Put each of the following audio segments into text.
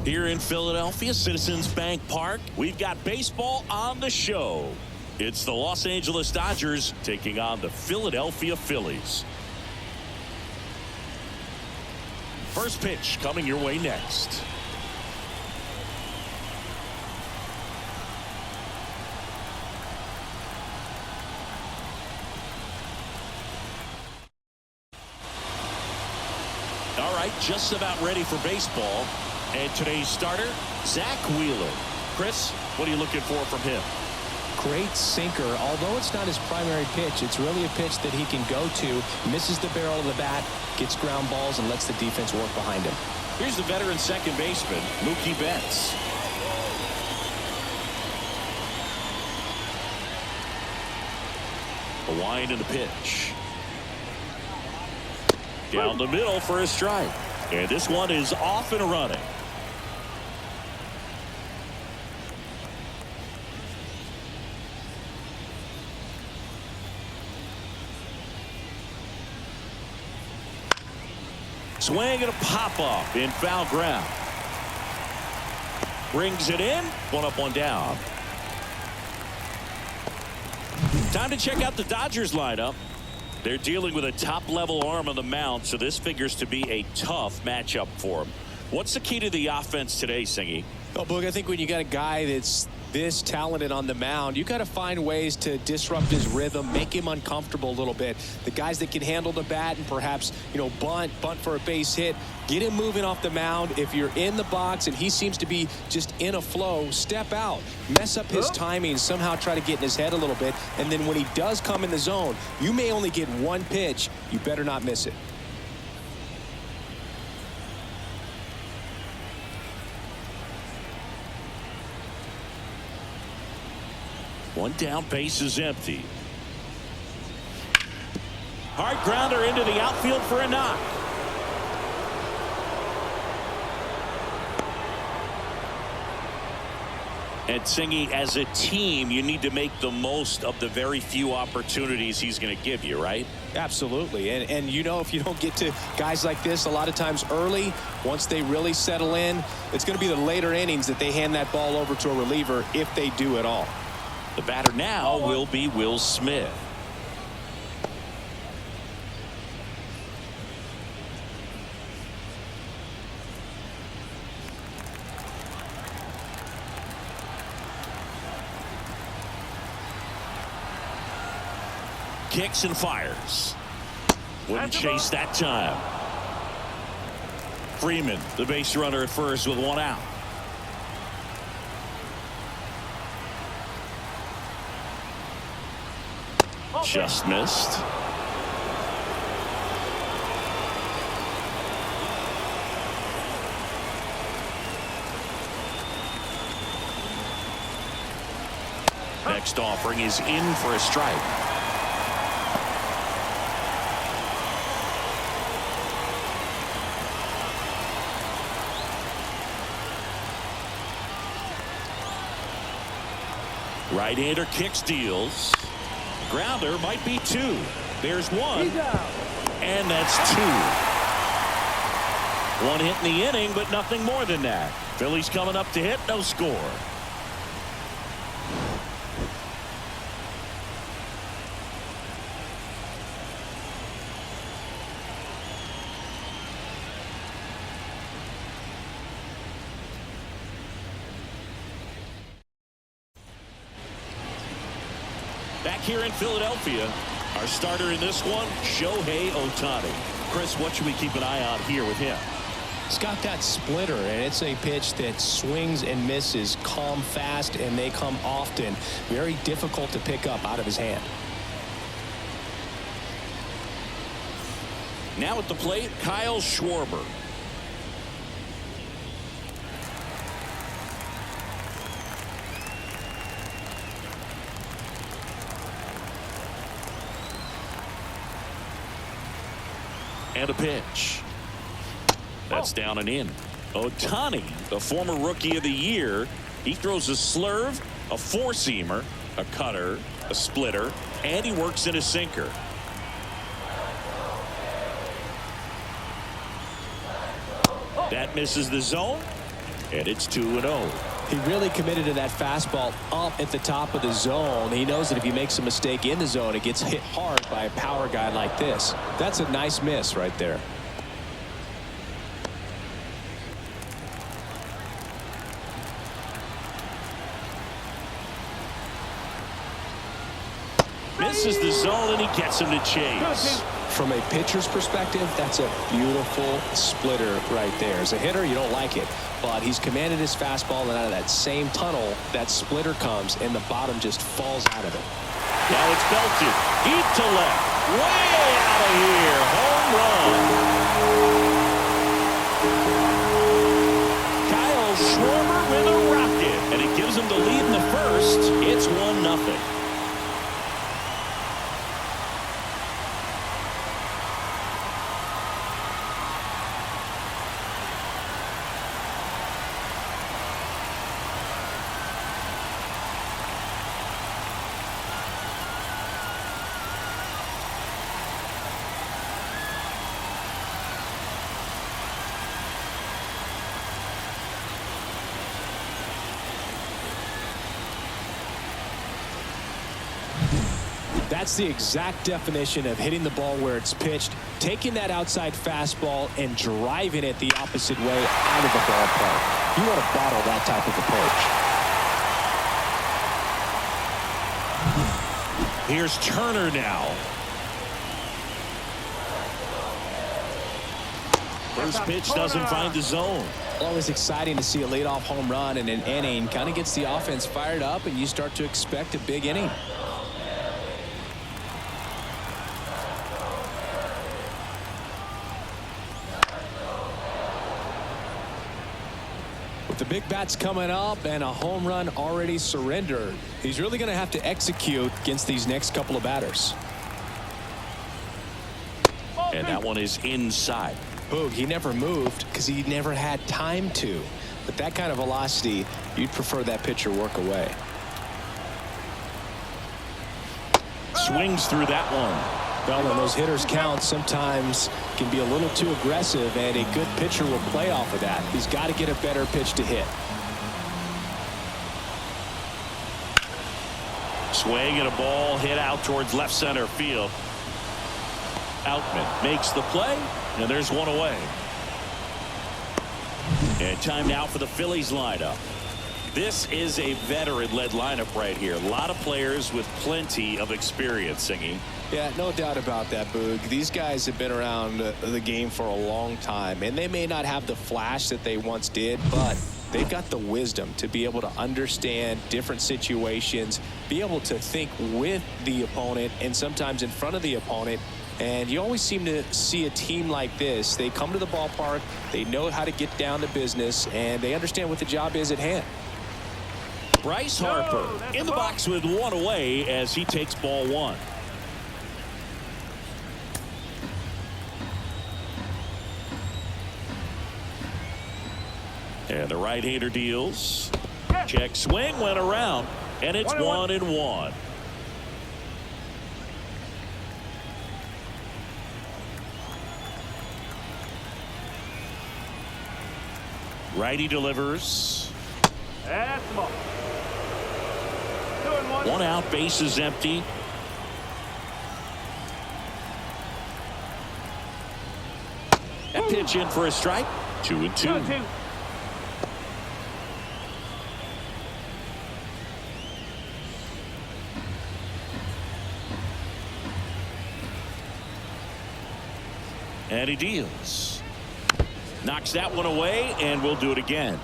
Here in Philadelphia, Citizens Bank Park, we've got baseball on the show. It's the Los Angeles Dodgers taking on the Philadelphia Phillies. First pitch coming your way next. All right, just about ready for baseball. And today's starter, Zach Wheeler. Chris, what are you looking for from him? Great sinker. Although it's not his primary pitch, it's really a pitch that he can go to, misses the barrel of the bat, gets ground balls, and lets the defense work behind him. Here's the veteran second baseman, Mookie Betts. A wind and a pitch. Down the middle for a strike. And this one is off and running. Swing and a pop-up in foul ground. Brings it in. One up, one down. Time to check out the Dodgers lineup. They're dealing with a top-level arm on the mound, so this figures to be a tough matchup for them. What's the key to the offense today, Singy? Oh, Boog, I think when you got a guy that's this talented on the mound, you got to find ways to disrupt his rhythm, make him uncomfortable a little bit. The guys that can handle the bat and perhaps, bunt for a base hit, get him moving off the mound. If you're in the box and he seems to be just in a flow, step out, mess up his timing, somehow try to get in his head a little bit. And then when he does come in the zone, you may only get one pitch. You better not miss it. One down, base is empty. Hard grounder into the outfield for a knock. And Singy, as a team, you need to make the most of the very few opportunities he's going to give you, right? Absolutely. And if you don't get to guys like this a lot of times early, once they really settle in, it's going to be the later innings that they hand that ball over to a reliever if they do at all. The batter now will be Will Smith. Kicks and fires. Wouldn't chase that time. Freeman, the base runner at first with one out. Just missed. Next offering is in for a strike. Right-hander kicks, deals. Grounder might be two. There's one. And that's two. One hit in the inning, but nothing more than that. Phillies coming up to hit, no score. Back here in Philadelphia, our starter in this one, Shohei Ohtani. Chris, what should we keep an eye on here with him? He's got that splitter, and it's a pitch that swings and misses, come fast, and they come often. Very difficult to pick up out of his hand. Now at the plate, Kyle Schwarber. And a pitch. That's down and in. Ohtani, the former Rookie of the Year, he throws a slurve, a four-seamer, a cutter, a splitter, and he works in a sinker. That misses the zone. And it's 2-0. He really committed to that fastball up at the top of the zone. He knows that if he makes a mistake in the zone, it gets hit hard by a power guy like this. That's a nice miss right there. Misses the zone, and he gets him to chase. From a pitcher's perspective, that's a beautiful splitter right there. As a hitter, you don't like it, but he's commanded his fastball, and out of that same tunnel, that splitter comes, and the bottom just falls out of it. Now it's belted deep to left, way out of here, home run. Kyle Schwarber with a rocket, and it gives him the lead in the first. It's 1-0. That's the exact definition of hitting the ball where it's pitched, taking that outside fastball and driving it the opposite way out of the ballpark. You want to bottle that type of approach. Here's Turner now. First pitch doesn't find the zone. Always exciting to see a leadoff home run in an inning. Kind of gets the offense fired up, and you start to expect a big inning. With the big bats coming up and a home run already surrendered, he's really going to have to execute against these next couple of batters. And that one is inside. Boog, he never moved because he never had time to. But that kind of velocity, you'd prefer that pitcher work away. Swings through that one. Well, when those hitters count, sometimes can be a little too aggressive, and a good pitcher will play off of that. He's got to get a better pitch to hit. Swing and a ball hit out towards left center field. Outman makes the play, and there's one away. And time now for the Phillies lineup. This is a veteran-led lineup right here. A lot of players with plenty of experience, Singy. Yeah, no doubt about that, Boog. These guys have been around the game for a long time, and they may not have the flash that they once did, but they've got the wisdom to be able to understand different situations, be able to think with the opponent and sometimes in front of the opponent. And you always seem to see a team like this. They come to the ballpark, they know how to get down to business, and they understand what the job is at hand. Bryce Harper in the box with one away as he takes ball one. And the right-hander deals. Check swing, went around, and it's 1-1. Righty delivers. One out, base is empty. That pitch in for a strike. 2-2. And he deals. Knocks that one away, and we'll do it again.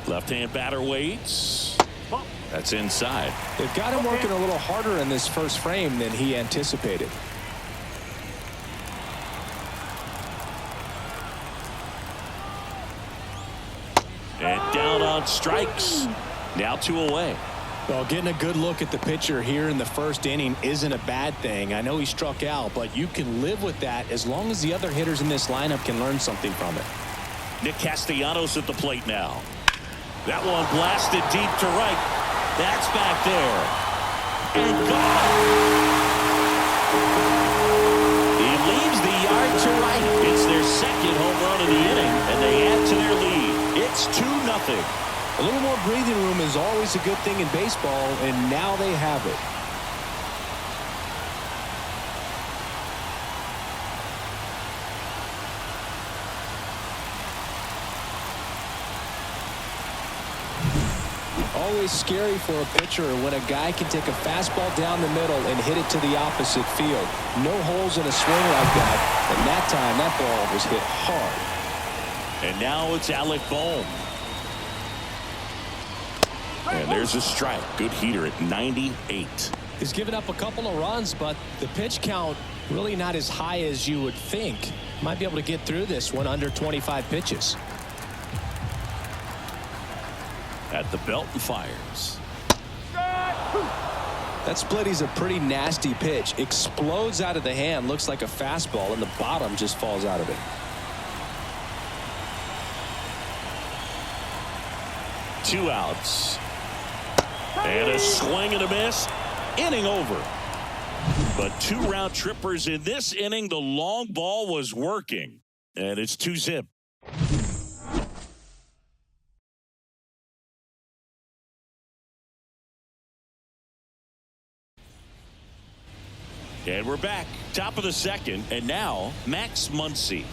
Left-hand batter waits. That's inside. They've got him working a little harder in this first frame than he anticipated. And down on strikes. Now 2 away. Well, getting a good look at the pitcher here in the first inning isn't a bad thing. I know he struck out, but you can live with that as long as the other hitters in this lineup can learn something from it. Nick Castellanos at the plate now. That one blasted deep to right. That's back there. and gone. He leaves the yard to right. It's their second home run of the inning, and they add to their lead. It's 2-0. A little more breathing room is always a good thing in baseball, and now they have it. Always scary for a pitcher when a guy can take a fastball down the middle and hit it to the opposite field. No holes in a swing like that, and that time that ball was hit hard. And now it's Alec Bohm. And there's a strike. Good heater at 98. He's given up a couple of runs, but the pitch count really not as high as you would think. Might be able to get through this one under 25 pitches. At the belt and fires. That splitty's a pretty nasty pitch. Explodes out of the hand. Looks like a fastball, and the bottom just falls out of it. Two outs. And a swing and a miss. Inning over. But two round trippers in this inning. The long ball was working. And it's 2-zip. And we're back. Top of the second. And now, Max Muncy.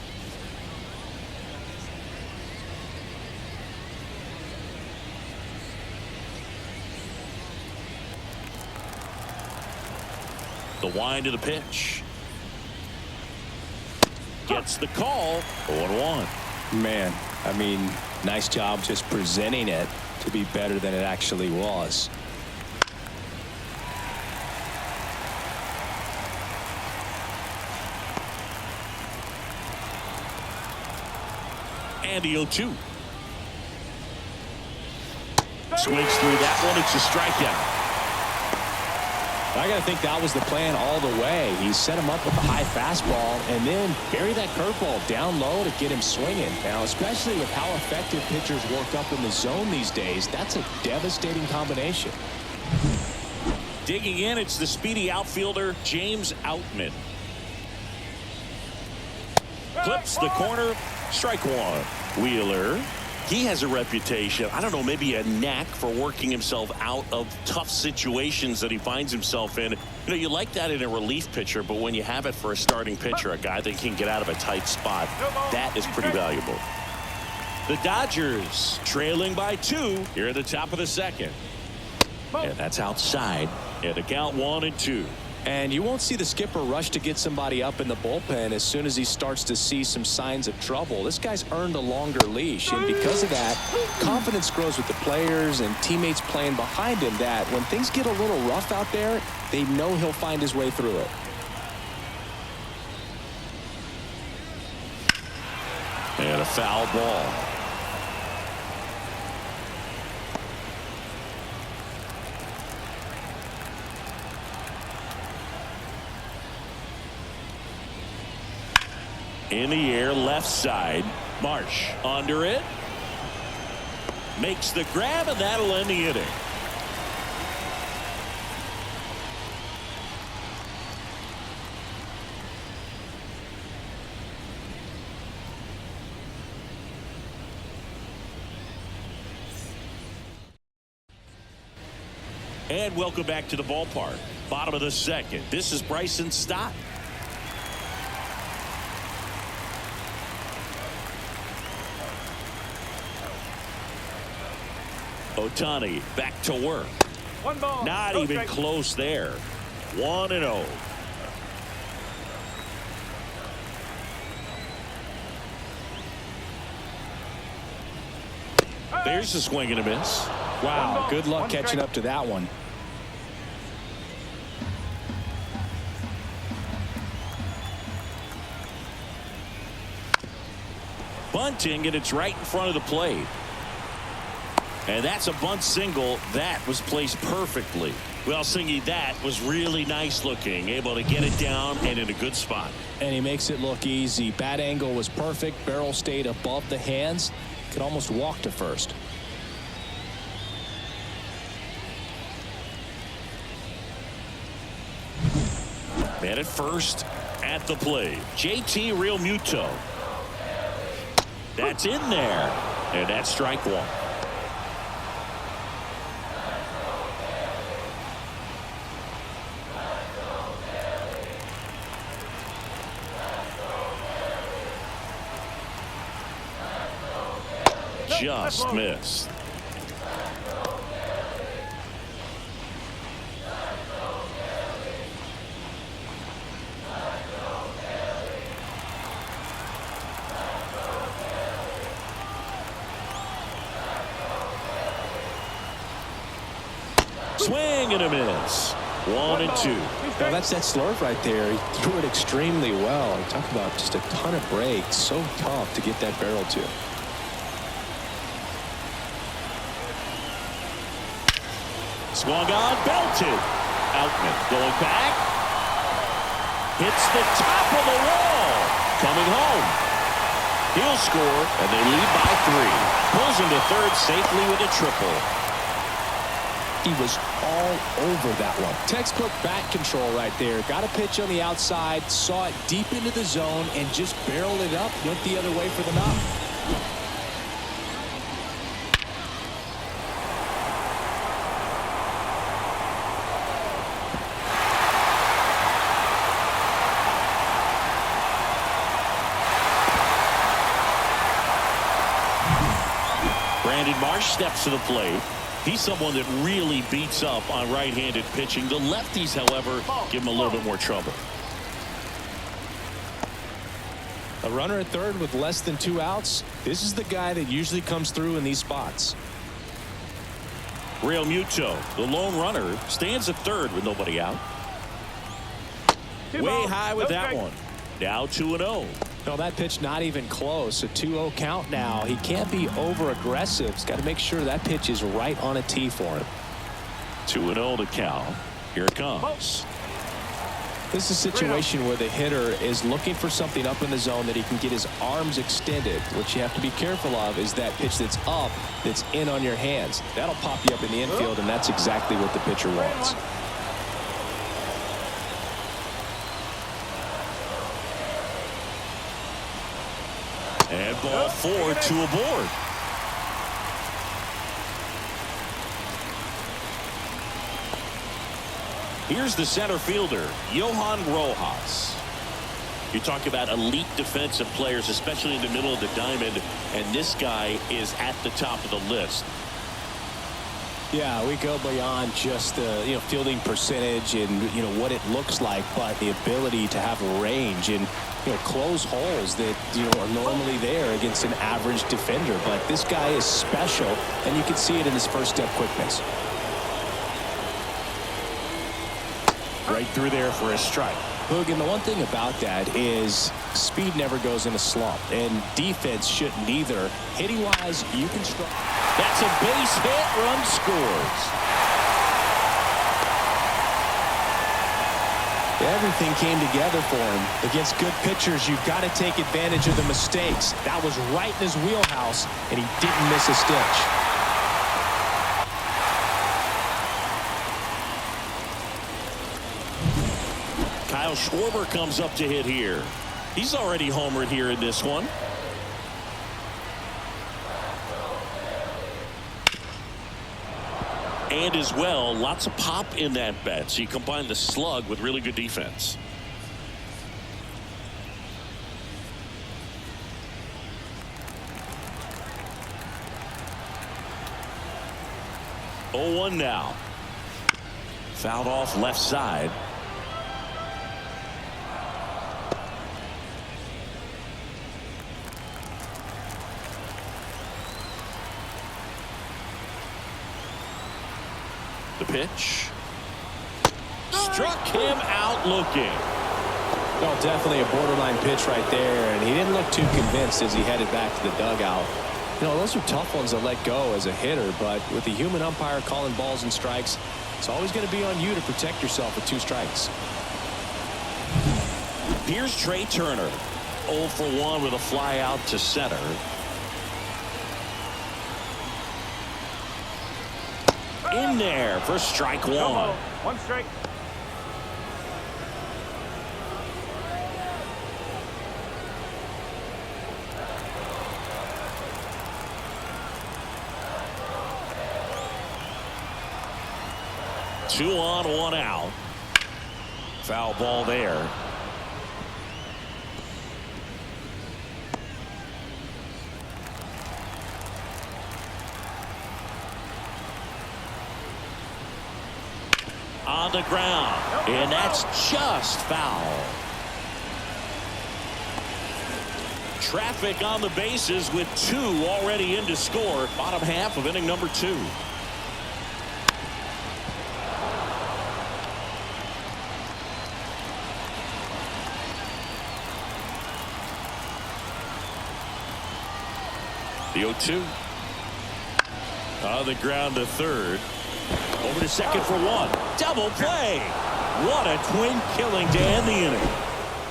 The wind of the pitch. Gets the call. 0-1. Man, I mean, nice job just presenting it to be better than it actually was. And the 0-2. Swings through that one. It's a strikeout. I got to think that was the plan all the way. He set him up with a high fastball and then bury that curveball down low to get him swinging. Now, especially with how effective pitchers work up in the zone these days, that's a devastating combination. Digging in, it's the speedy outfielder, James Outman. Clips the corner. Strike one. Wheeler. He has a reputation, I don't know, maybe a knack for working himself out of tough situations that he finds himself in. You know, you like that in a relief pitcher, but when you have it for a starting pitcher, a guy that can get out of a tight spot, that is pretty valuable. The Dodgers trailing by 2 here at the top of the second. And that's outside. And the count 1-2. And you won't see the skipper rush to get somebody up in the bullpen as soon as he starts to see some signs of trouble. This guy's earned a longer leash, and because of that, confidence grows with the players and teammates playing behind him that when things get a little rough out there, they know he'll find his way through it. And a foul ball. In the air, left side. Marsh under it. Makes the grab, and that'll end the inning. And welcome back to the ballpark. Bottom of the second. This is Bryson Stott. Ohtani back to work. One ball. Not even close there. 1-0. There's a swing and a miss. Wow, good luck catching up to that one. Bunting, and it's right in front of the plate. And that's a bunt single that was placed perfectly. Well, Singy, that was really nice looking. Able to get it down and in a good spot. And he makes it look easy. Bat angle was perfect. Barrel stayed above the hands. Could almost walk to first. Man at first at the plate, JT Realmuto. That's in there, and that's strike one. Just missed. Swing and a miss. 1 and 2. Well, that's that slurve right there. He threw it extremely well. Talk about just a ton of breaks. So tough to get that barrel to. Swung on, belted. Outman going back. Hits the top of the wall. Coming home. He'll score, and they lead by 3. Pulls him to third safely with a triple. He was all over that one. Textbook bat control right there. Got a pitch on the outside, saw it deep into the zone, and just barreled it up. Went the other way for the knock. Brandon Marsh steps to the plate. He's someone that really beats up on right-handed pitching. The lefties, however, give him a little bit more trouble. A runner at third with less than 2 outs. This is the guy that usually comes through in these spots. Realmuto, the lone runner, stands at third with nobody out. Way high with that one. Now 2-0. No, that pitch not even close. A 2-0 count now. He can't be over-aggressive. He's got to make sure that pitch is right on a tee for him. 2-0 to count. Here it comes. This is a situation where the hitter is looking for something up in the zone that he can get his arms extended. What you have to be careful of is that pitch that's up, that's in on your hands. That'll pop you up in the infield, and that's exactly what the pitcher wants. And ball 4, 2 aboard. Here's the center fielder, Johan Rojas. You talk about elite defensive players, especially in the middle of the diamond, and this guy is at the top of the list. Yeah, we go beyond just the fielding percentage and what it looks like, but the ability to have range and close holes that are normally there against an average defender. But this guy is special, and you can see it in his first step quickness. Right through there for a strike. Boog, and the one thing about that is speed never goes in a slump, and defense shouldn't either. Hitting wise, you can strike. That's a base hit. Run scores. Everything came together for him. Against good pitchers, you've got to take advantage of the mistakes. That was right in his wheelhouse, and he didn't miss a stitch. Kyle Schwarber comes up to hit here. He's already homered here in this one. And as well, lots of pop in that bat. So you combine the slug with really good defense. Oh, 1 now. Fouled off left side. The pitch. Struck him out looking. Well, definitely a borderline pitch right there, and he didn't look too convinced as he headed back to the dugout. Those are tough ones to let go as a hitter, but with the human umpire calling balls and strikes, it's always going to be on you to protect yourself with 2 strikes. Here's Trey Turner. 0 for 1 with a fly out to center. In there for strike 1. 1 strike. 2 on, 1 out. Foul ball there. On the ground, and that's just foul. Traffic on the bases with 2 already in to score. Bottom half of inning number 2. The 0-2. On the ground to third. Over to second for 1. Double play. What a twin killing to end the inning.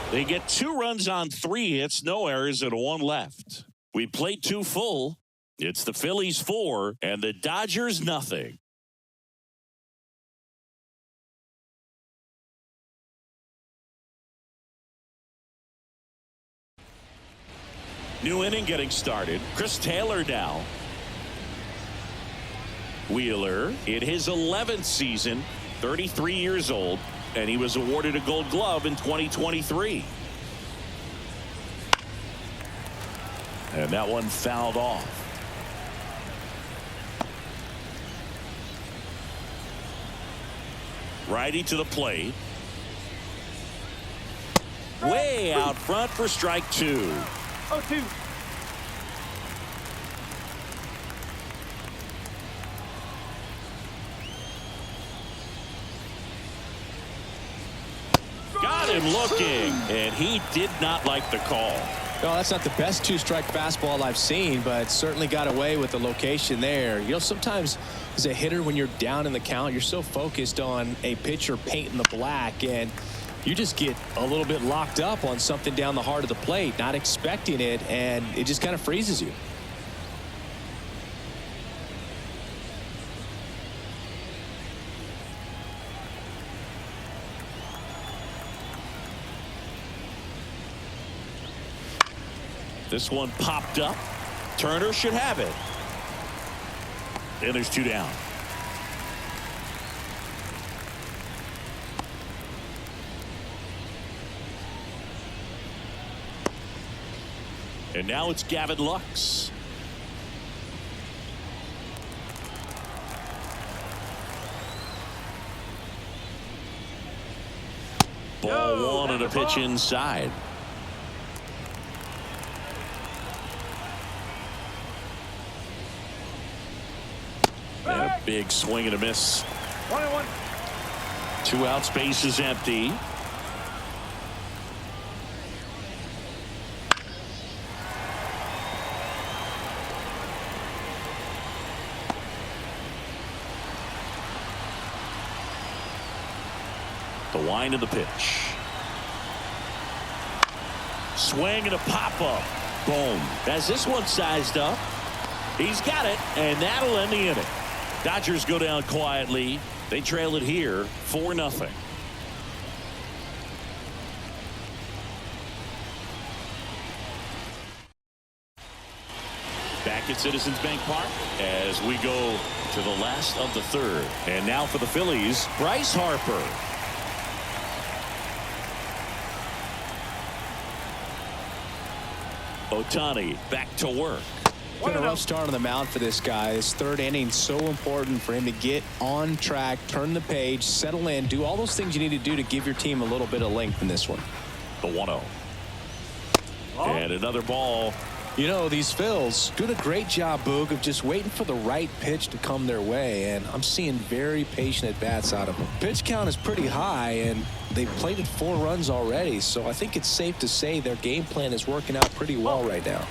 They get 2 runs on 3 hits, no errors, and 1 left. We played 2 full. It's the Phillies 4 and the Dodgers nothing. New inning getting started. Chris Taylor now. Wheeler in his 11th season, 33 years old, and he was awarded a Gold Glove in 2023. And that one fouled off. Righty to the plate. Way out front for strike 2. 0-2. Got him looking, and he did not like the call. No, that's not the best 2-strike fastball I've seen, but certainly got away with the location there. You know, sometimes as a hitter, when you're down in the count, you're so focused on a pitcher painting the black, and you just get a little bit locked up on something down the heart of the plate, not expecting it, and it just kind of freezes you. This one popped up. Turner should have it. And there's 2 down. And now it's Gavin Lux. Ball 1 and a pitch inside. And a big swing and a miss. 1-1. 2 outs, base is empty. The wind of the pitch. Swing and a pop-up. Boom. As this one sized up, he's got it, and that'll end the inning. Dodgers go down quietly. They trail it here 4-0. Back at Citizens Bank Park as we go to the last of the third. And now for the Phillies, Bryce Harper. Ohtani back to work. Been a rough start on the mound for this guy. This 3rd inning so important for him to get on track, turn the page, settle in, do all those things you need to do to give your team a little bit of length in this one. The 1-0. And another ball. You know, these Phils doing a great job, Boog, of just waiting for the right pitch to come their way, and I'm seeing very patient at-bats out of them. Pitch count is pretty high, and they've played it 4 runs already, so I think it's safe to say their game plan is working out pretty well right now.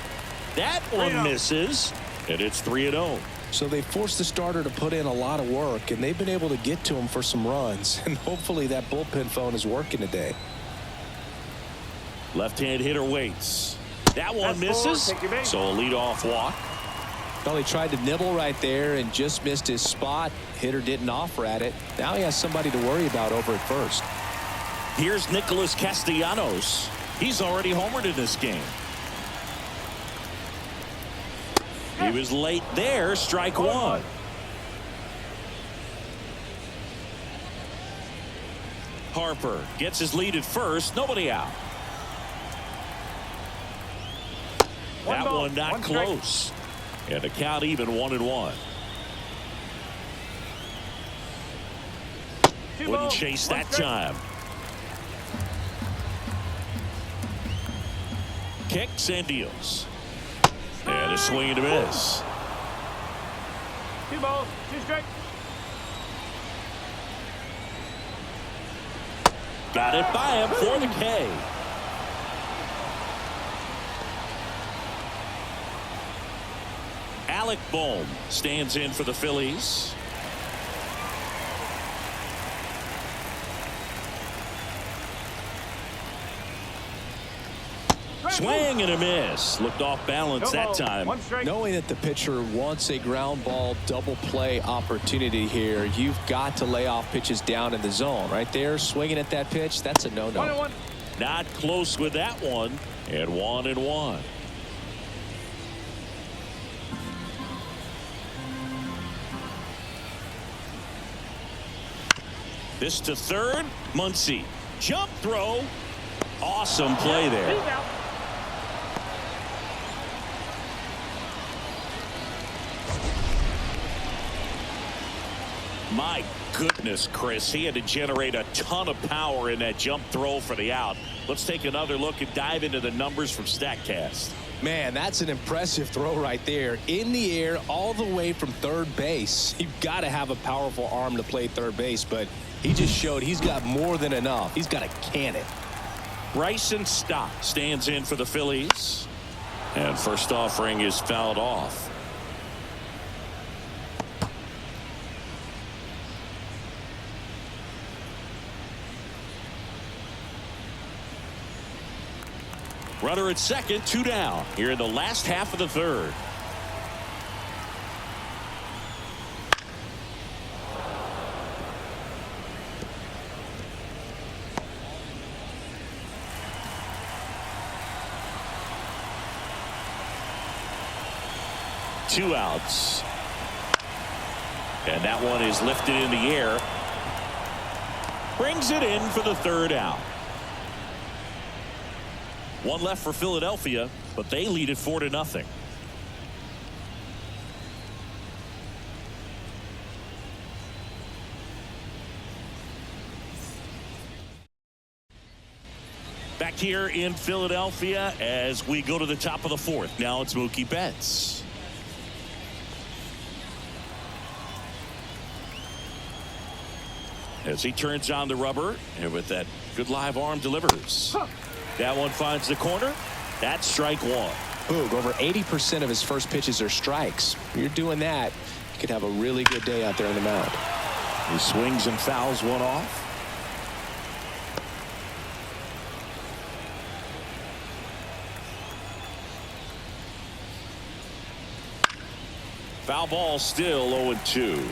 That one misses, and it's 3-0. So they forced the starter to put in a lot of work, and they've been able to get to him for some runs, and hopefully that bullpen phone is working today. Left-hand hitter waits. That one misses, so a leadoff walk. Well, he tried to nibble right there and just missed his spot. Hitter didn't offer at it. Now he has somebody to worry about over at first. Here's Nicholas Castellanos. He's already homered in this game. He was late there, strike 1. Harper gets his lead at first. Nobody out. That one not close. And the count even 1-1. Wouldn't chase that time. Kicks and deals. And a swing and a miss. 2 balls, 2 strikes. Got it by him for the K. Alec Bohm stands in for the Phillies. Swing and a miss. Looked off balance that time. Knowing that the pitcher wants a ground ball double play opportunity here, you've got to lay off pitches down in the zone. Right there, swinging at that pitch, that's a no-no. Not close with that one. And 1-1. This to third. Muncy. Jump throw. Awesome play there. My goodness, Chris, he had to generate a ton of power in that jump throw for the out. Let's take another look and dive into the numbers from StatCast. Man, that's an impressive throw right there. In the air, all the way from third base. You've got to have a powerful arm to play third base, but he just showed he's got more than enough. He's got to can it. Bryson Stott stands in for the Phillies. And first offering is fouled off. Runner at second, 2 down here in the last half of the third. Two outs. And that one is lifted in the air. Brings it in for the third out. One left for Philadelphia, but they lead it 4-0. Back here in Philadelphia as we go to the top of the fourth. Now it's Mookie Betts. As he turns on the rubber, and with that good live arm delivers. That one finds the corner. That's strike one. Boog, over 80% of his first pitches are strikes. If you're doing that, you could have a really good day out there on the mound. He swings and fouls one off. Foul ball, still 0-2.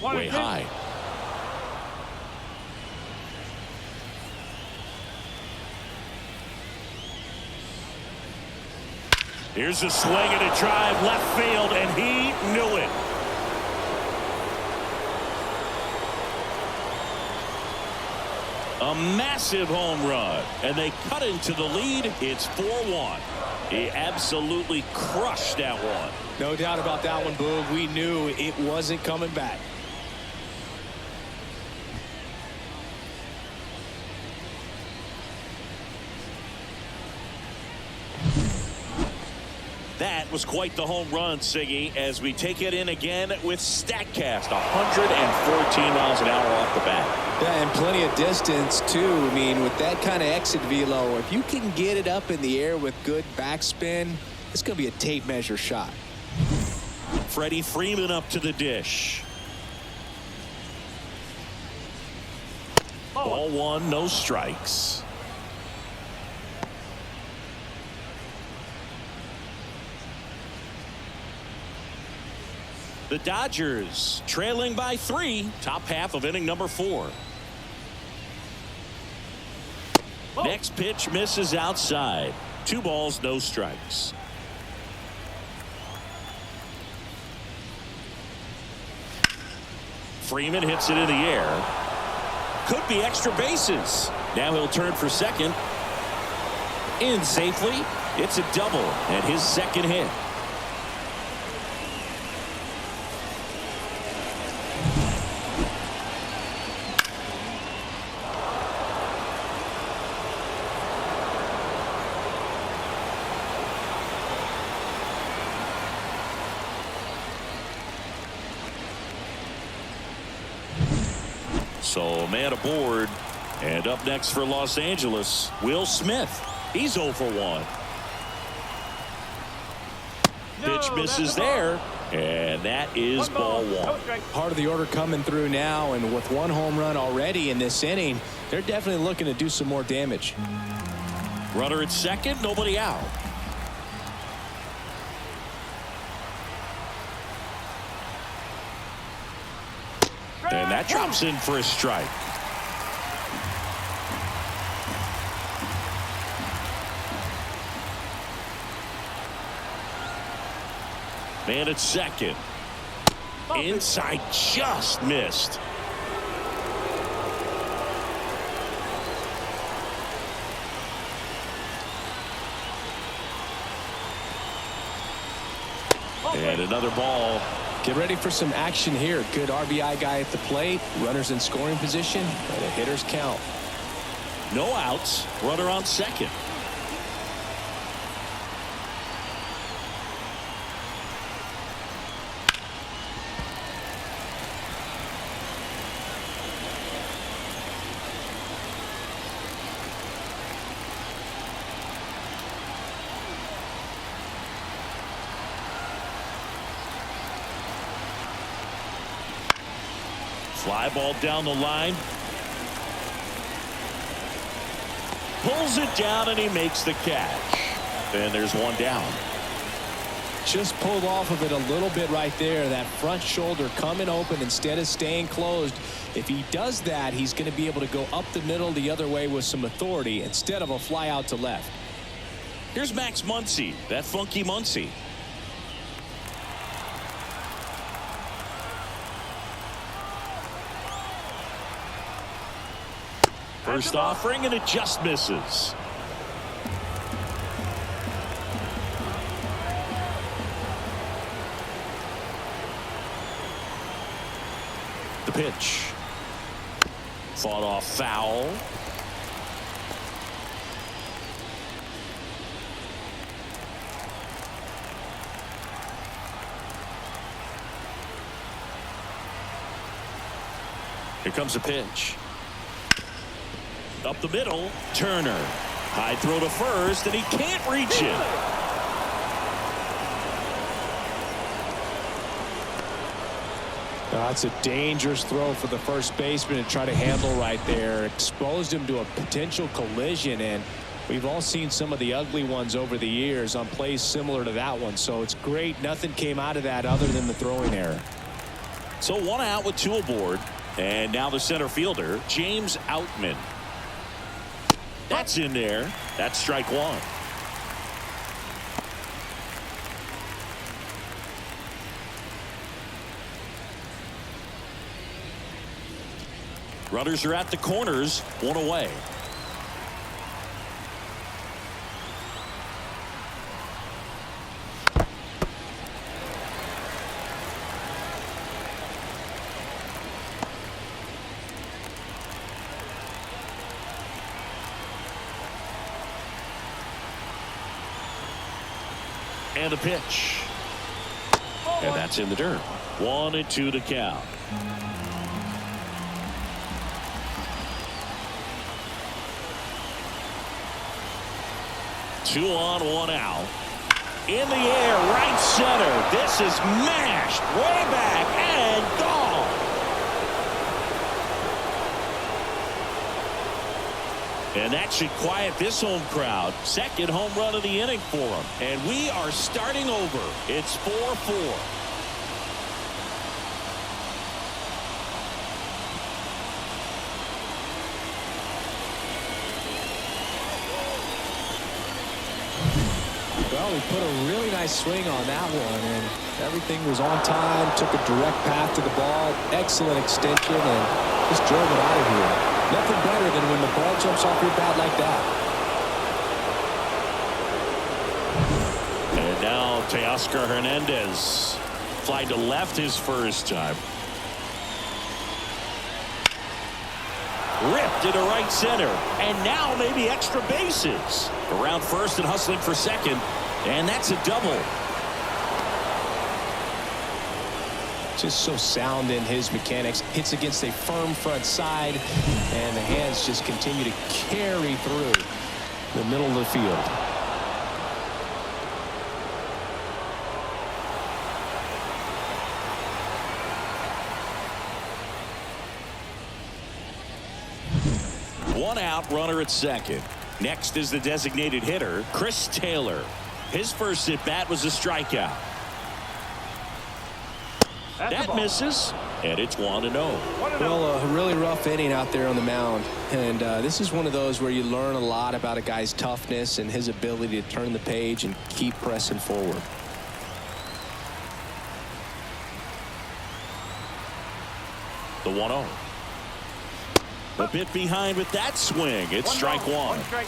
Way high. Here's a swing and a drive left field, and he knew it. A massive home run, and they cut into the lead. It's 4-1. He absolutely crushed that one. No doubt about that one, Boog. We knew it wasn't coming back. That was quite the home run, Siggy, as we take it in again with StatCast. 114 miles an hour off the bat. Yeah, and plenty of distance, too. I mean, with that kind of exit velo, if you can get it up in the air with good backspin, it's going to be a tape measure shot. Freddie Freeman up to the dish. Ball one, no strikes. The Dodgers trailing by 3, top half of inning number 4. Next pitch misses outside. 2 balls, no strikes. Freeman hits it in the air. Could be extra bases. Now he'll turn for second. In safely. It's a double and his second hit. So man aboard, and up next for Los Angeles, Will Smith. He's 0 for 1. Pitch misses there, and that is ball 1. Part of the order coming through now, and with 1 home run already in this inning, they're definitely looking to do some more damage. Runner at second, nobody out. And that drops in for a strike. Man at second. Inside, just missed. And another ball. Get ready for some action here. Good RBI guy at the plate. Runners in scoring position. And the hitters count. No outs. Runner on second. Fly ball down the line. Pulls it down and he makes the catch. And there's 1 down. Just pulled off of it a little bit right there. That front shoulder coming open instead of staying closed. If he does that, he's going to be able to go up the middle the other way with some authority instead of a fly out to left. Here's Max Muncy, that funky Muncy. First offering, and it just misses. The pitch. Fought off foul. Here comes a pitch. Up the middle, Turner. High throw to first, and he can't reach it. That's a dangerous throw for the first baseman to try to handle right there. Exposed him to a potential collision, and we've all seen some of the ugly ones over the years on plays similar to that one. So it's great nothing came out of that other than the throwing error. So 1 out with 2 aboard, and now the center fielder, James Outman. That's in there. That's strike 1. Runners are at the corners, 1 away. And a pitch. And that's in the dirt. 1-2 to count. Two on, 1 out. In the air, right center. This is mashed way back and gone. And that should quiet this home crowd. Second home run of the inning for him. And we are starting over. It's 4-4. Well, he put a really nice swing on that one, and everything was on time. Took a direct path to the ball. Excellent extension, and just drove it out of here. Nothing better than when the ball jumps off your bat like that. And now Teoscar Hernandez. Fly to left his first time. Ripped into right center. And now maybe extra bases. Around first and hustling for second. And that's a double. Just so sound in his mechanics. Hits against a firm front side. And the hands just continue to carry through the middle of the field. One out, runner at second. Next is the designated hitter, Chris Taylor. His first at bat was a strikeout. That misses, and it's 1-0. Well, a really rough inning out there on the mound, and this is one of those where you learn a lot about a guy's toughness and his ability to turn the page and keep pressing forward. The 1-0. A bit behind with that swing. It's strike one. Strike.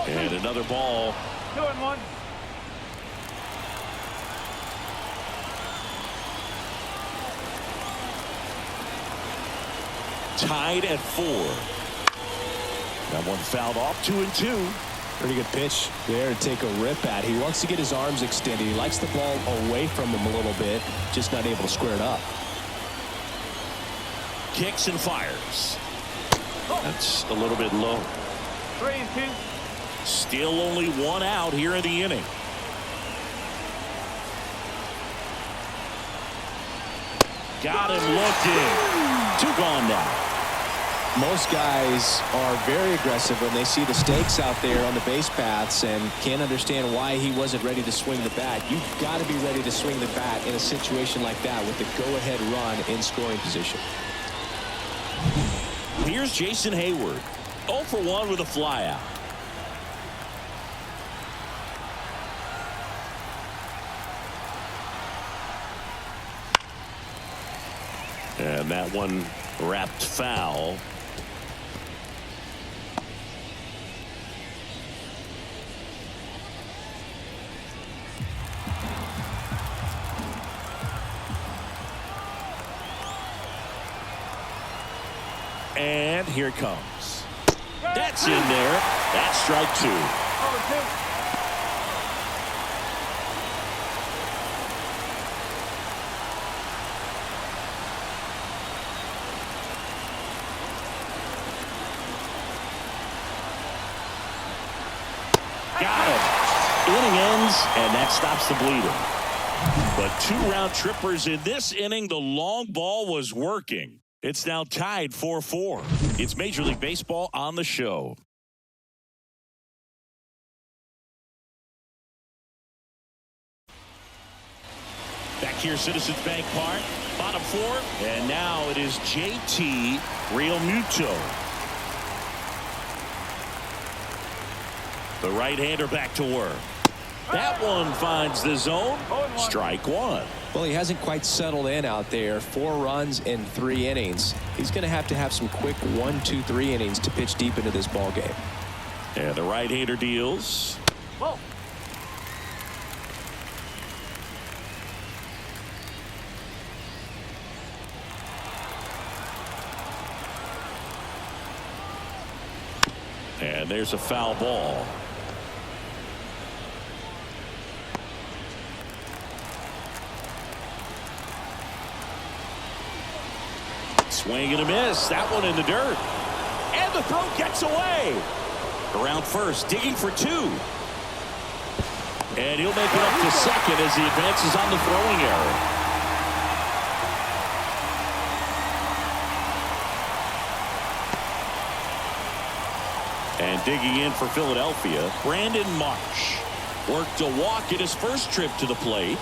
And another ball. 2-1. Tied at 4. That one fouled off. 2-2. Pretty good pitch there to take a rip at. He wants to get his arms extended. He likes the ball away from him a little bit, just not able to square it up. Kicks and fires. That's a little bit low. 3-2. Still only one out here in the inning. Got him looking. 2 gone now. Most guys are very aggressive when they see the stakes out there on the base paths and can't understand why he wasn't ready to swing the bat. You've got to be ready to swing the bat in a situation like that with the go-ahead run in scoring position. Here's Jason Hayward. 0 for 1 with a flyout. And that one wrapped foul. And here it comes. That's in there. That's strike 2. 0-2. Got him. Inning ends, and that stops the bleeding. But 2 round trippers in this inning. The long ball was working. It's now tied 4-4. It's Major League Baseball on the show. Back here, Citizens Bank Park, bottom 4, and now it is JT Realmuto. The right-hander back to work. That one finds the zone. Strike 1. Well, he hasn't quite settled in out there. 4 runs in 3 innings. He's going to have some quick 1, 2, 3 innings to pitch deep into this ball game. And the right-hander deals. Whoa. And there's a foul ball. Swing and a miss. That one in the dirt. And the throw gets away. Around first, digging for 2. And he'll make it up to second as he advances on the throwing error. And digging in for Philadelphia, Brandon Marsh. Worked a walk in his first trip to the plate.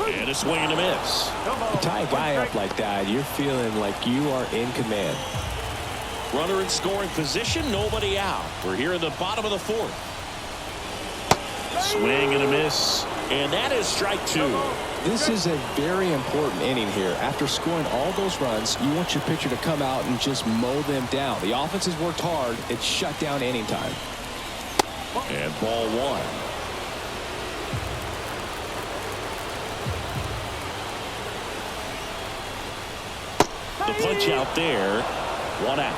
And a swing and a miss. You tie a guy up like that, you're feeling like you are in command. Runner in scoring position, nobody out. We're here in the bottom of the fourth. Swing and a miss. And that is strike two. This is a very important inning here. After scoring all those runs, you want your pitcher to come out and just mow them down. The offense has worked hard. It's shut down inning time. And ball one. The punch out there. One out.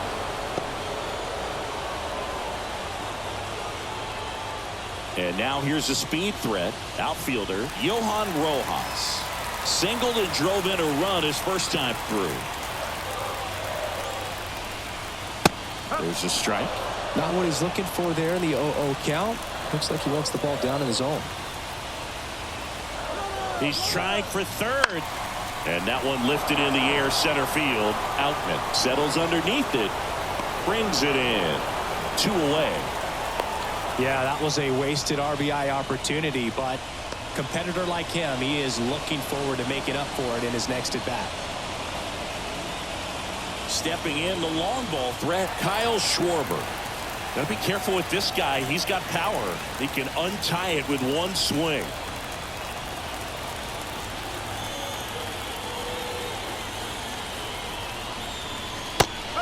And now here's a speed threat. Outfielder Johan Rojas. Singled and drove in a run his first time through. There's a strike. Not what he's looking for there in the 0-0 count. Looks like he wants the ball down in his zone. He's trying for third. And that one lifted in the air center field. Outman settles underneath it. Brings it in. 2 away. Yeah, that was a wasted RBI opportunity, but a competitor like him, he is looking forward to making up for it in his next at bat. Stepping in the long ball threat, Kyle Schwarber. Gotta be careful with this guy. He's got power. He can untie it with one swing.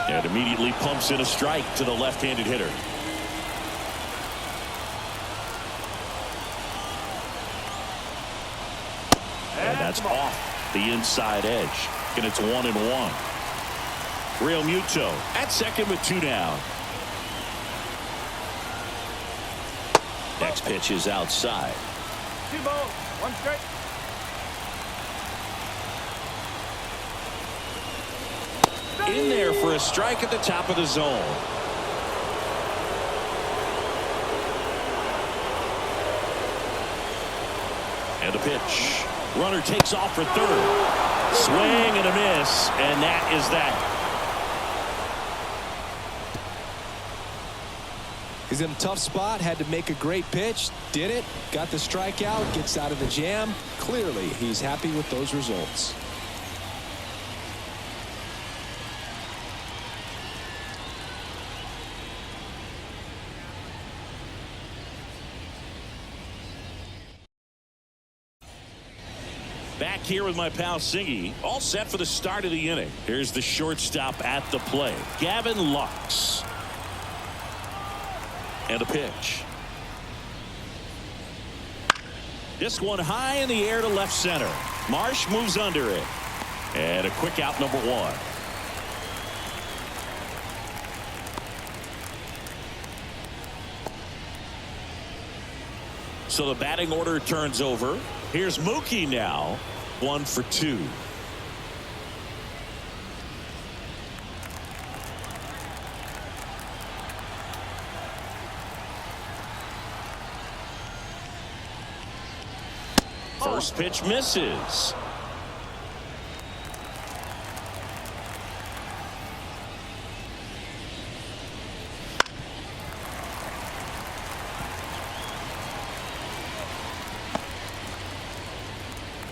And immediately pumps in a strike to the left-handed hitter. And that's off the inside edge. And it's 1-1. Real Muto at second with 2 down. Next pitch is outside. 2 balls, 1 strike. In there for a strike at the top of the zone. And a pitch. Runner takes off for third. Swing and a miss, and that is that. He's in a tough spot, had to make a great pitch, did it, got the strikeout, gets out of the jam. Clearly, he's happy with those results. Back here with my pal Singy, all set for the start of the inning. Here's the shortstop at the plate, Gavin Lux. And a pitch. This one high in the air to left center. Marsh moves under it. And a quick out, number 1. So the batting order turns over. Here's Mookie now. 1 for 2. First pitch misses.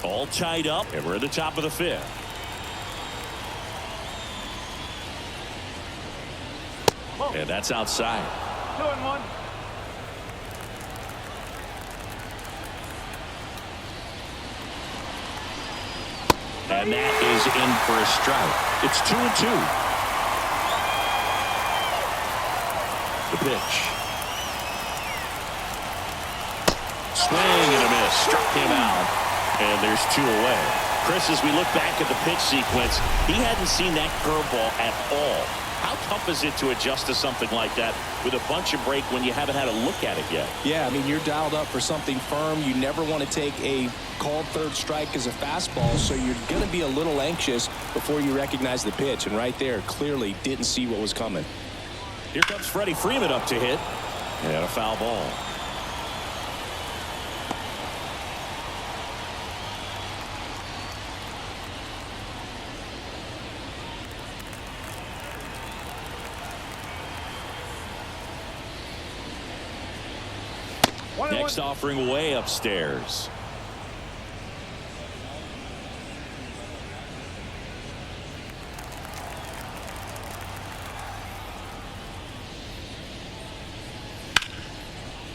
All tied up, and we're at the top of the 5th. And that's outside. 2-1. And that is in for a strike. It's 2-2. The pitch. Swing and a miss. Struck him out. And there's 2 away. Chris, as we look back at the pitch sequence, he hadn't seen that curveball at all. How tough is it to adjust to something like that with a bunch of break when you haven't had a look at it yet? Yeah, I mean, you're dialed up for something firm. You never want to take a called third strike as a fastball, so you're going to be a little anxious before you recognize the pitch. And right there, clearly didn't see what was coming. Here comes Freddie Freeman up to hit. And a foul ball. Next offering way upstairs.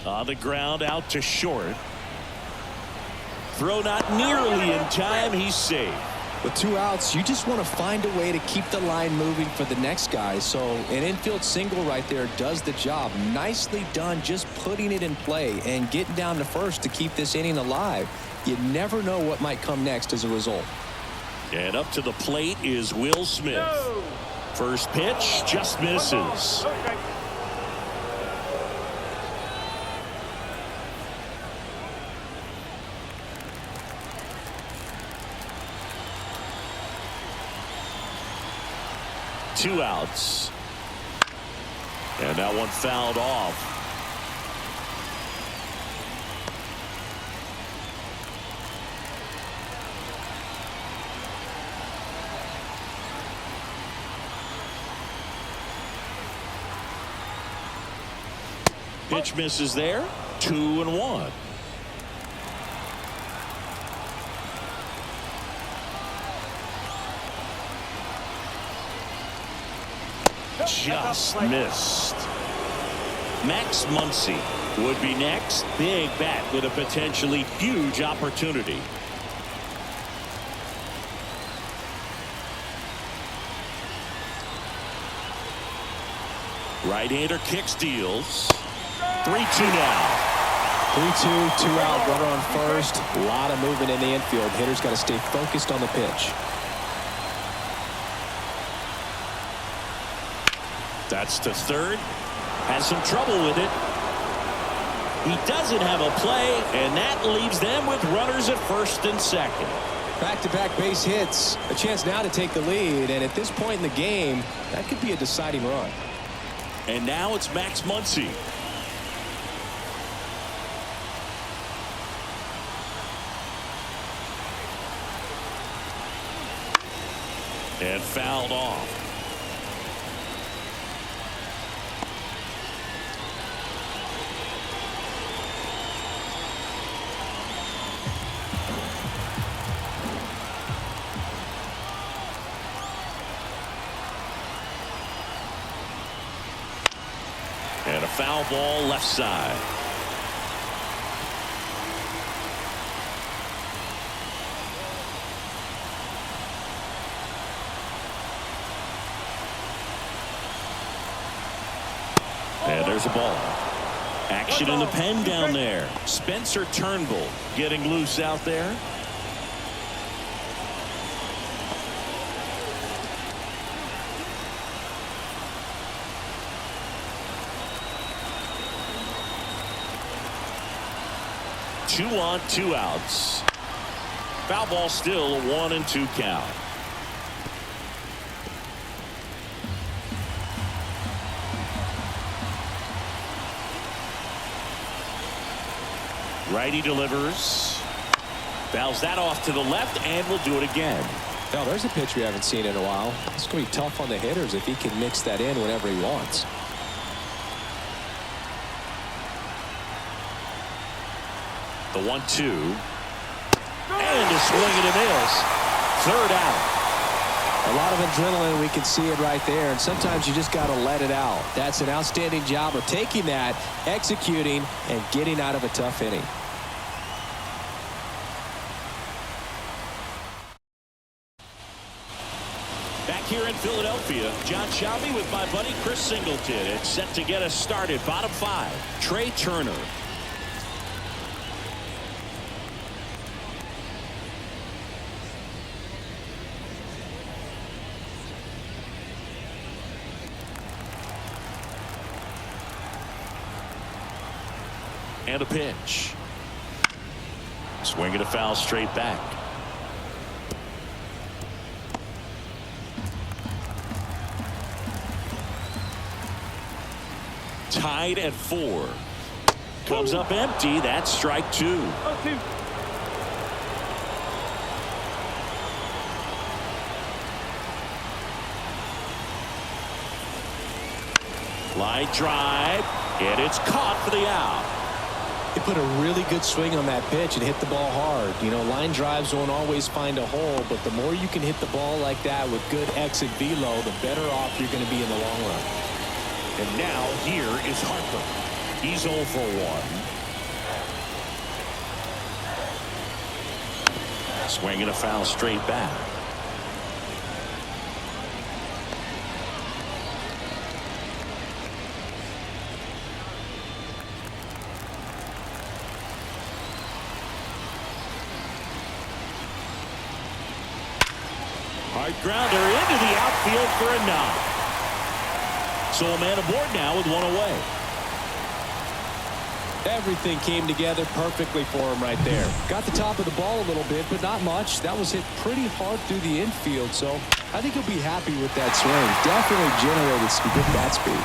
On the ground, out to short. Throw not nearly in time. He's safe. With 2 outs, you just want to find a way to keep the line moving for the next guy. So an infield single right there does the job. Nicely done, just putting it in play and getting down to first to keep this inning alive. You never know what might come next as a result. And up to the plate is Will Smith. First pitch just misses. Okay. 2 outs. And that one fouled off. Pitch misses there. 2-1. Just missed. Max Muncy would be next. Big bat with a potentially huge opportunity. Right-hander kicks, deals. 3-2 now. 3-2, 2 out, runner on first. A lot of movement in the infield. Hitter's got to stay focused on the pitch. That's to third. Has some trouble with it. He doesn't have a play, and that leaves them with runners at first and second. Back-to-back base hits. A chance now to take the lead, and at this point in the game, that could be a deciding run. And now it's Max Muncy. And fouled off. And a foul ball left side. And there's a ball. Action in the pen down there. Spencer Turnbull getting loose out there. Two on, 2 outs. Foul ball still, a 1-2 count. Righty delivers. Fouls that off to the left, and will do it again. Now there's a pitch we haven't seen in a while. It's going to be tough on the hitters if he can mix that in whenever he wants. The 1-2. And a swing and a miss. Third out. A lot of adrenaline, we can see it right there, and sometimes you just got to let it out. That's an outstanding job of taking that, executing, and getting out of a tough inning. Back here in Philadelphia, John Shelby with my buddy Chris Singleton. It's set to get us started. Bottom 5, Trey Turner. And a pitch. Swing and a foul straight back. Tied at 4. Comes up empty. That's strike 2. 0-2. Line drive, and it's caught for the out. He put a really good swing on that pitch and hit the ball hard. You know, line drives won't always find a hole, but the more you can hit the ball like that with good exit velo, the better off you're going to be in the long run. And now here is Harper. He's 0 for 1. Swinging a foul straight back. Hard grounder into the outfield for a knock. So a man aboard now with one away. Everything came together perfectly for him right there. Got the top of the ball a little bit, but not much. That was hit pretty hard through the infield, so I think he'll be happy with that swing. Definitely generated some good bat speed.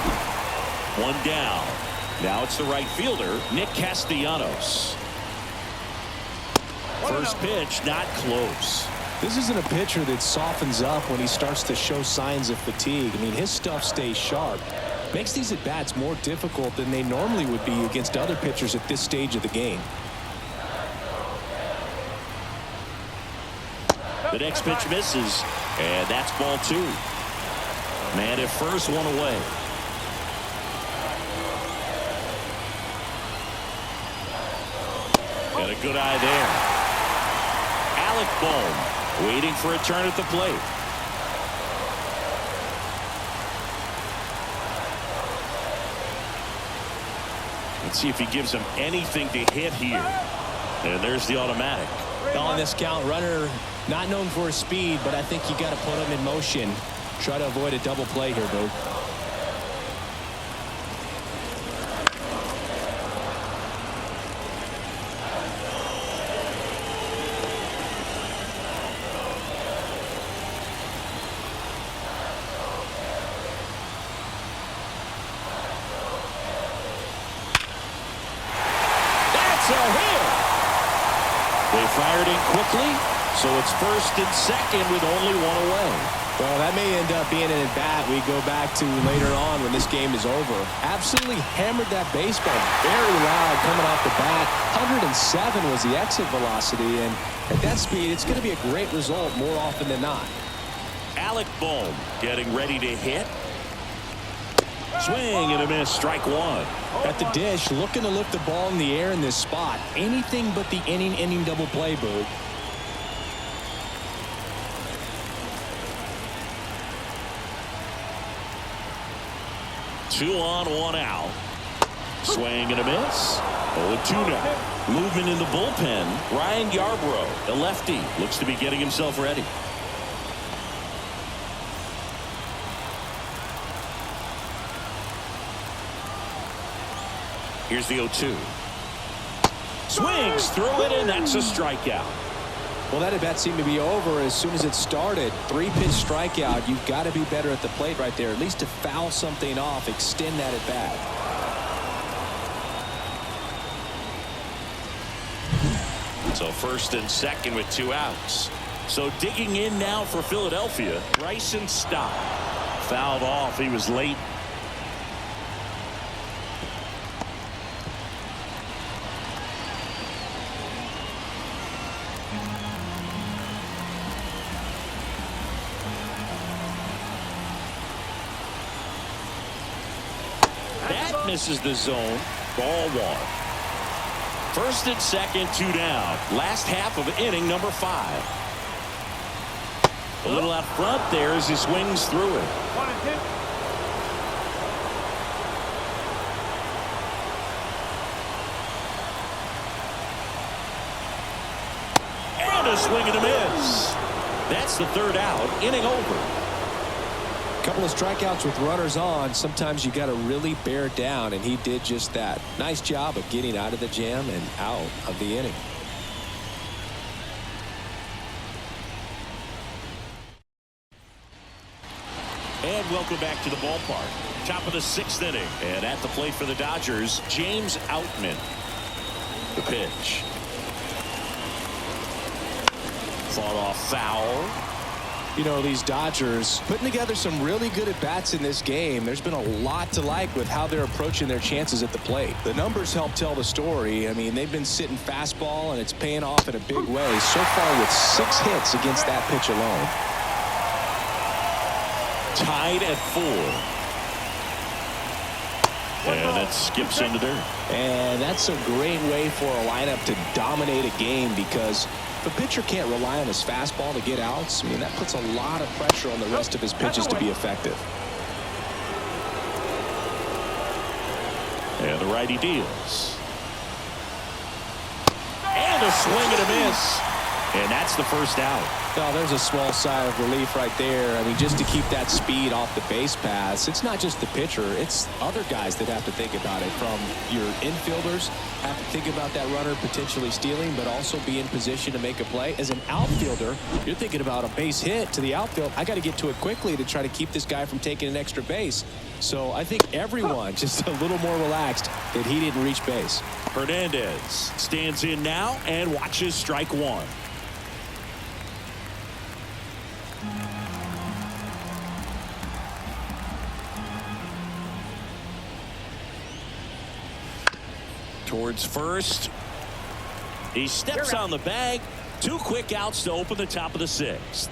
One down. Now it's the right fielder, Nick Castellanos. First pitch, not close. This isn't a pitcher that softens up when he starts to show signs of fatigue. I mean, his stuff stays sharp. Makes these at-bats more difficult than they normally would be against other pitchers at this stage of the game. The next pitch misses, and that's ball 2. Man at first, one away. Got a good eye there. Alec Bohm waiting for a turn at the plate. Let's see if he gives him anything to hit here. And there's the automatic. On this count, runner not known for his speed, but I think you got to put him in motion. Try to avoid a double play here, Boog. They fired in quickly, so it's first and second with only one away. Well, that may end up being an at-bat we go back to later on when this game is over. Absolutely hammered that baseball very loud coming off the bat. 107 was the exit velocity, and at that speed, it's going to be a great result more often than not. Alec Bohm getting ready to hit. Swing and a miss, strike 1. At the dish, looking to lift the ball in the air in this spot. Anything but the inning double play, Boog. Two on, one out. Swing and a miss. 0-2 now. Movement in the bullpen. Ryan Yarbrough, a lefty, looks to be getting himself ready. Here's the 0-2. Swings through it, and that's a strikeout. Well, that at-bat seemed to be over as soon as it started. 3-pitch strikeout. You've got to be better at the plate right there, at least to foul something off, extend that at-bat. So first and second with 2 outs. So digging in now for Philadelphia, Bryson Stott. Fouled off. He was late. Misses the zone. Ball 1. First and second, 2 down. Last half of inning number 5. A little out front there as he swings through it. 1 and 2. And a swing and a miss. That's the 3rd out. Inning over. Couple of strikeouts with runners on. Sometimes you got to really bear down, and he did just that. Nice job of getting out of the jam and out of the inning. And welcome back to the ballpark. Top of the 6th inning. And at the plate for the Dodgers, James Outman. The pitch. Fought off foul. You know, these Dodgers putting together some really good at-bats in this game. There's been a lot to like with how they're approaching their chances at the plate. The numbers help tell the story. I mean, they've been sitting fastball, and it's paying off in a big way so far with 6 hits against that pitch alone. Tied at 4. And that skips into dirt. And that's a great way for a lineup to dominate a game, because if a pitcher can't rely on his fastball to get outs, I mean, that puts a lot of pressure on the rest of his pitches to be effective. And the righty deals. And a swing and a miss. And that's the first out. Well, there's a small sigh of relief right there. I mean, just to keep that speed off the base paths, it's not just the pitcher, it's other guys that have to think about it. From your infielders have to think about that runner potentially stealing, but also be in position to make a play. As an outfielder, you're thinking about a base hit to the outfield. I got to get to it quickly to try to keep this guy from taking an extra base. So I think everyone just a little more relaxed that he didn't reach base. Hernandez stands in now and watches strike one. Towards first. He steps on the bag. 2 quick outs to open the top of the 6th.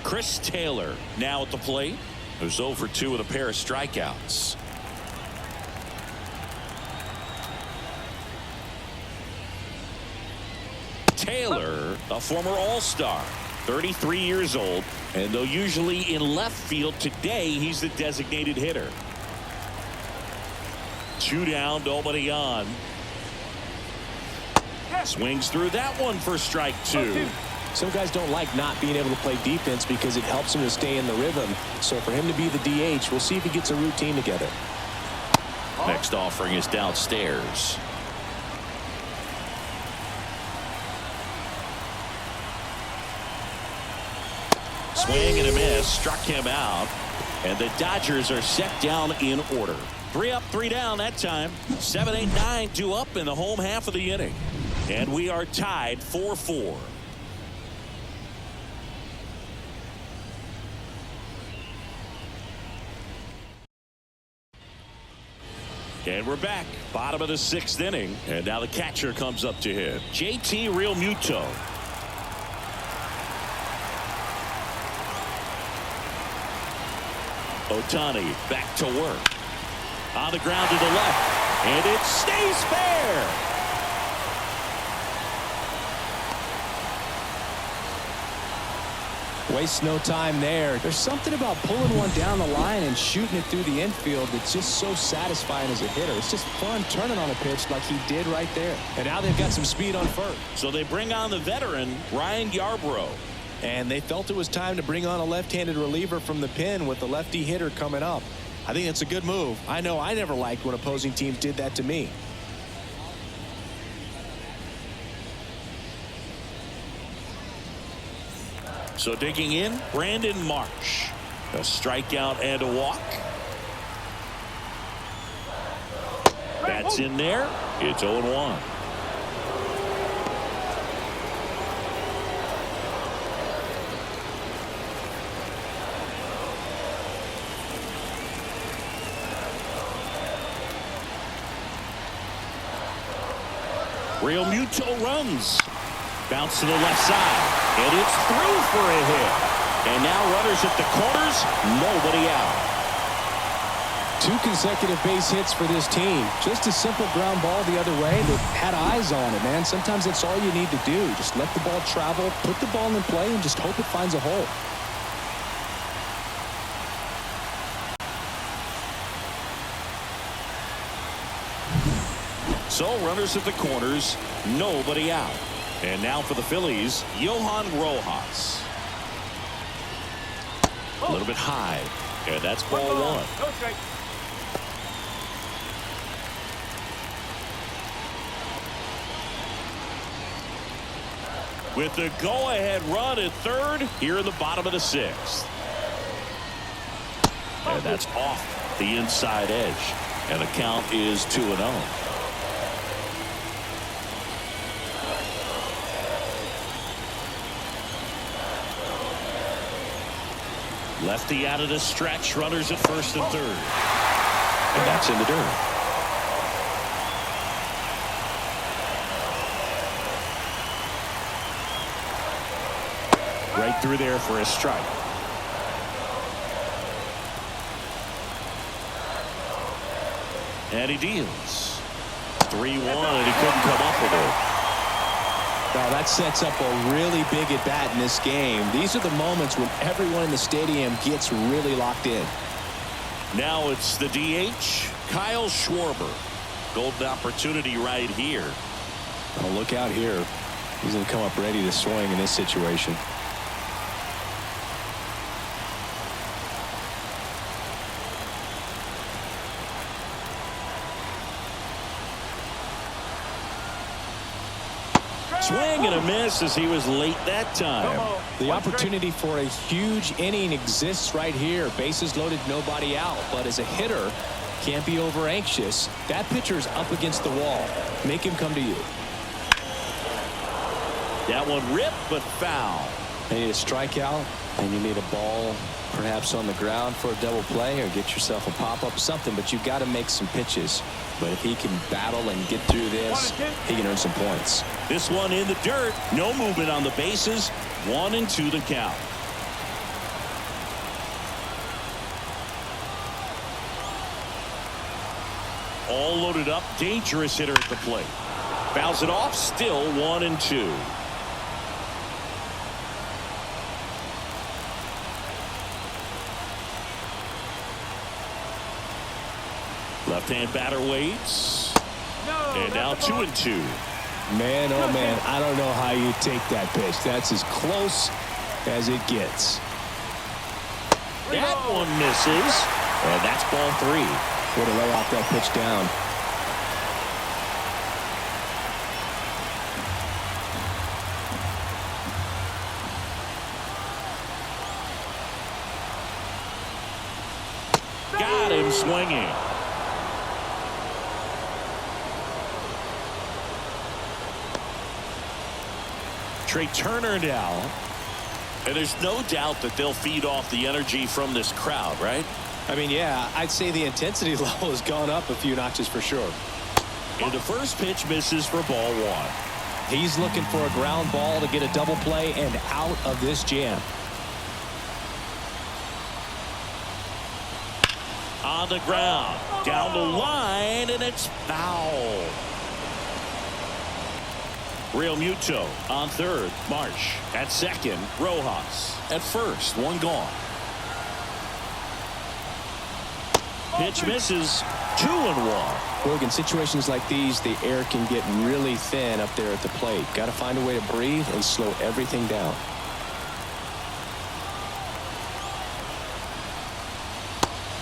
Chris Taylor now at the plate, who's 0 for 2 with a pair of strikeouts. Taylor, a former All-Star, 33 years old, and though usually in left field, today he's the designated hitter. 2 down, nobody on. Swings through that one for strike 2. Some guys don't like not being able to play defense because it helps them to stay in the rhythm. So for him to be the DH, we'll see if he gets a routine together. Next offering is downstairs. Swing and a miss, struck him out, and the Dodgers are set down in order. 3 up, 3 down that time. 7, 8, 9, 2 up in the home half of the inning, and we are tied 4-4. And we're back, bottom of the 6th inning, and now the catcher comes up to hit. JT Realmuto. Ohtani back to work. On the ground to the left. And it stays fair. Waste no time there. There's something about pulling one down the line and shooting it through the infield that's just so satisfying as a hitter. It's just fun turning on a pitch like he did right there. And now they've got some speed on first. So they bring on the veteran, Ryan Yarbrough. And they felt it was time to bring on a left-handed reliever from the pen with the lefty hitter coming up. I think it's a good move. I know I never liked when opposing teams did that to me. So digging in, Brandon Marsh. A strikeout and a walk. That's in there. It's 0-1. Realmuto runs. Bounce to the left side. And it's through for a hit. And now runners at the corners. Nobody out. 2 consecutive base hits for this team. Just a simple ground ball the other way that had eyes on it, man. Sometimes that's all you need to do. Just let the ball travel, put the ball in play, and just hope it finds a hole. So runners at the corners, nobody out. And now for the Phillies, Johan Rojas. A little bit high, and that's ball 1. Go straight. With the go-ahead run at third here in the bottom of the 6th. And that's off the inside edge. And the count is 2-0. Lefty out of the stretch, runners at first and third. And that's in the dirt. Right through there for a strike. And he deals 3-1, and he couldn't come up with it. Now that sets up a really big at bat in this game. These are the moments when everyone in the stadium gets really locked in. Now it's the DH, Kyle Schwarber. Golden opportunity right here. Oh, look out here. He's going to come up ready to swing in this situation. Swing and a miss as he was late that time. The opportunity for a huge inning exists right here. Bases loaded, nobody out. But as a hitter, can't be over anxious. That pitcher's up against the wall. Make him come to you. That one ripped but foul. You need a strikeout, and you need a ball perhaps on the ground for a double play, or get yourself a pop-up, something, but you've got to make some pitches. But if he can battle and get through this, he can earn some points. This one in the dirt. No movement on the bases. 1-2 the count. All loaded up. Dangerous hitter at the plate. Fouls it off. Still 1-2. Left-hand batter waits. And now 2-2. Man, oh man, I don't know how you take that pitch. That's as close as it gets. That one misses. And that's ball 3. Way to lay off that pitch down. Got him swinging. Trey Turner now. And there's no doubt that they'll feed off the energy from this crowd, right? I mean, yeah, I'd say the intensity level has gone up a few notches for sure. And the first pitch misses for ball 1. He's looking for a ground ball to get a double play and out of this jam. On the ground, down the line, and it's foul. Real Muto on third. Marsh at second. Rojas at first. One gone. Pitch misses. 2-1. Look, in situations like these, the air can get really thin up there at the plate. Got to find a way to breathe and slow everything down.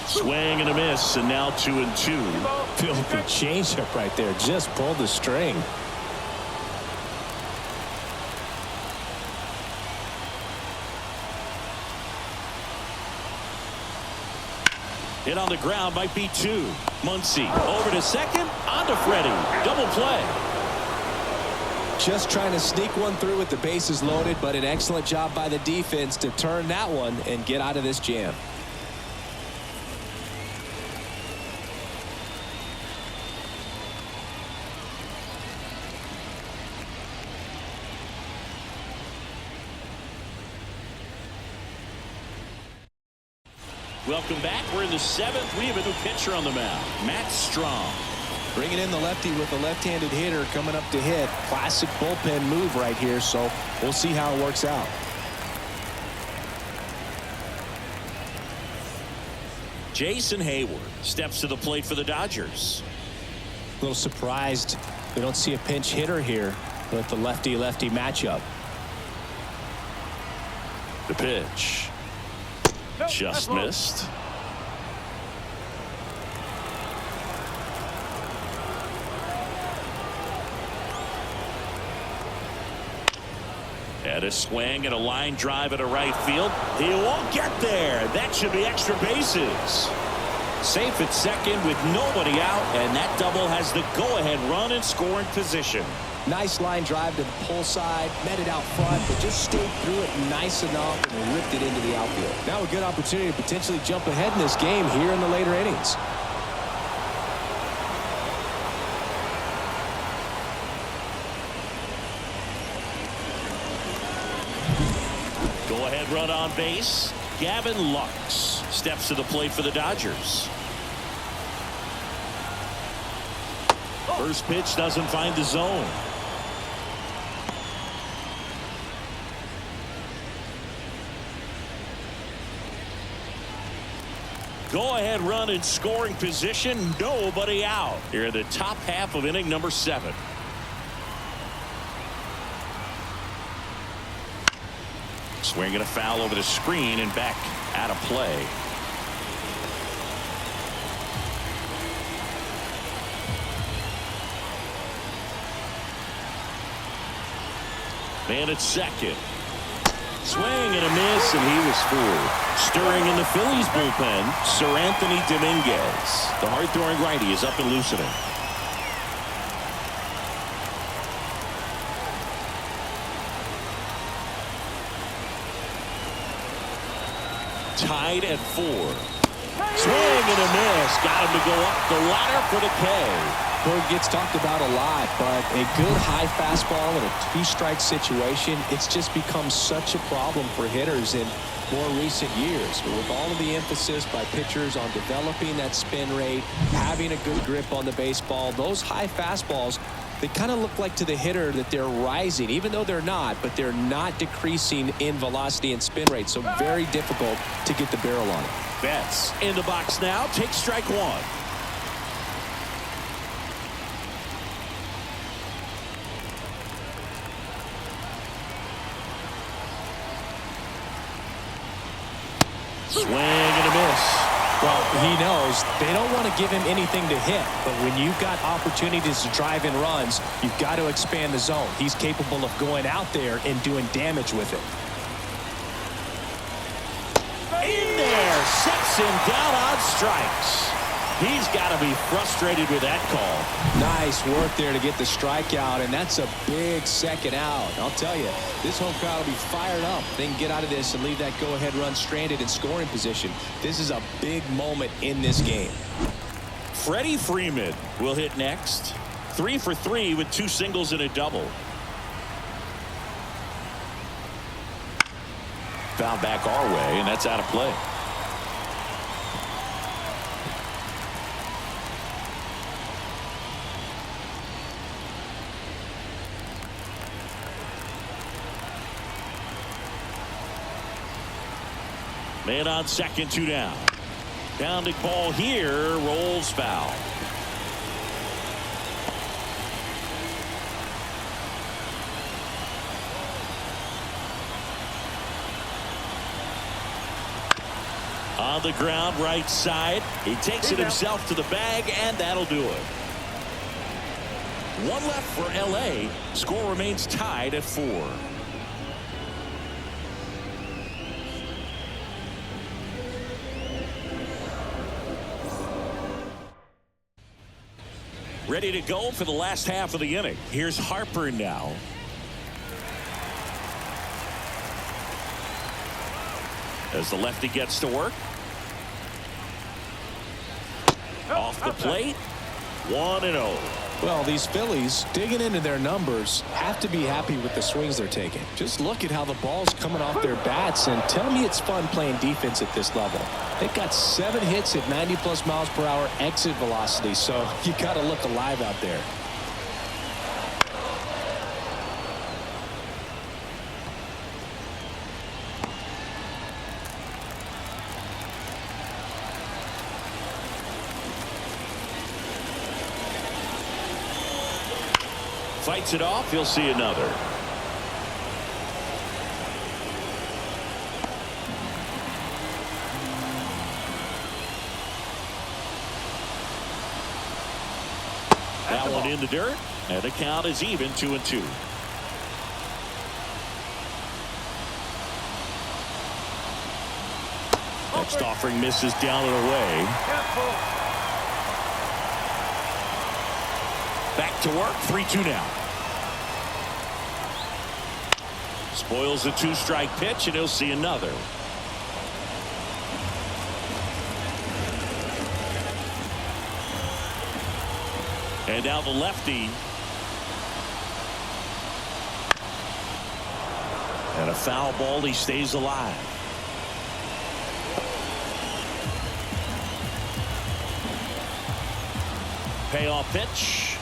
Swing and a miss, and now 2-2. Filthy changeup right there. Just pulled the string. Hit on the ground, might be 2. Muncy over to second, on to Freddie. Double play. Just trying to sneak one through with the bases loaded, but an excellent job by the defense to turn that one and get out of this jam. Welcome back. We're in the 7th. We have a new pitcher on the mound, Matt Strong. Bringing in the lefty with a left-handed hitter coming up to hit. Classic bullpen move right here, so we'll see how it works out. Jason Hayward steps to the plate for the Dodgers. A little surprised we don't see a pinch hitter here with the lefty-lefty matchup. The pitch. Just missed. And a swing and a line drive at a right field. He won't get there. That should be extra bases. Safe at second with nobody out, and that double has the go-ahead run in scoring position. Nice line drive to the pull side, met it out front, but just stayed through it nice enough and ripped it into the outfield. Now a good opportunity to potentially jump ahead in this game here in the later innings. Go-ahead run on base. Gavin Lux steps to the plate for the Dodgers. First pitch doesn't find the zone. Go-ahead run in scoring position. Nobody out. Here in the top half of inning number 7. Swinging a foul over the screen and back out of play. Man at second. Swing and a miss, and he was fooled. Stirring in the Phillies bullpen, Sir Anthony Dominguez. The hard-throwing righty is up and loosening. Tied at 4. Swing and a miss. Got him to go up the ladder for the K. Bird gets talked about a lot, but a good high fastball in a 2-strike situation, it's just become such a problem for hitters in more recent years. But with all of the emphasis by pitchers on developing that spin rate, having a good grip on the baseball, those high fastballs, they kind of look like to the hitter that they're rising, even though they're not, but they're not decreasing in velocity and spin rate. So very difficult to get the barrel on it. Betts in the box now. Takes strike 1. Swing and a miss. Well, he knows they don't want to give him anything to hit, but when you've got opportunities to drive in runs, you've got to expand the zone. He's capable of going out there and doing damage with it. In there, sets him down on strikes. He's got to be frustrated with that call. Nice work there to get the strikeout, and that's a big second out. I'll tell you, this home crowd will be fired up. They can get out of this and leave that go-ahead run stranded in scoring position. This is a big moment in this game. Freddie Freeman will hit next. 3 for 3 with 2 singles and a double. Foul back our way, and that's out of play. Man on second, 2 down. Pounding ball here, rolls foul. On the ground, right side. He takes it himself to the bag, and that'll do it. 1 left for LA. Score remains tied at 4. Ready to go for the last half of the inning. Here's Harper now. As the lefty gets to work. Off the plate. 1-0. Well, these Phillies digging into their numbers have to be happy with the swings they're taking. Just look at how the ball's coming off their bats, and tell me it's fun playing defense at this level. They've got 7 hits at 90+ miles per hour exit velocity, so you got to look alive out there. Fights it off. He'll see another. That one in the dirt, and the count is even 2-2. Next offering misses down and away. Back to work. 3-2 now. Spoils the 2-strike pitch, and he'll see another. And now the lefty. And a foul ball. He stays alive. Payoff pitch.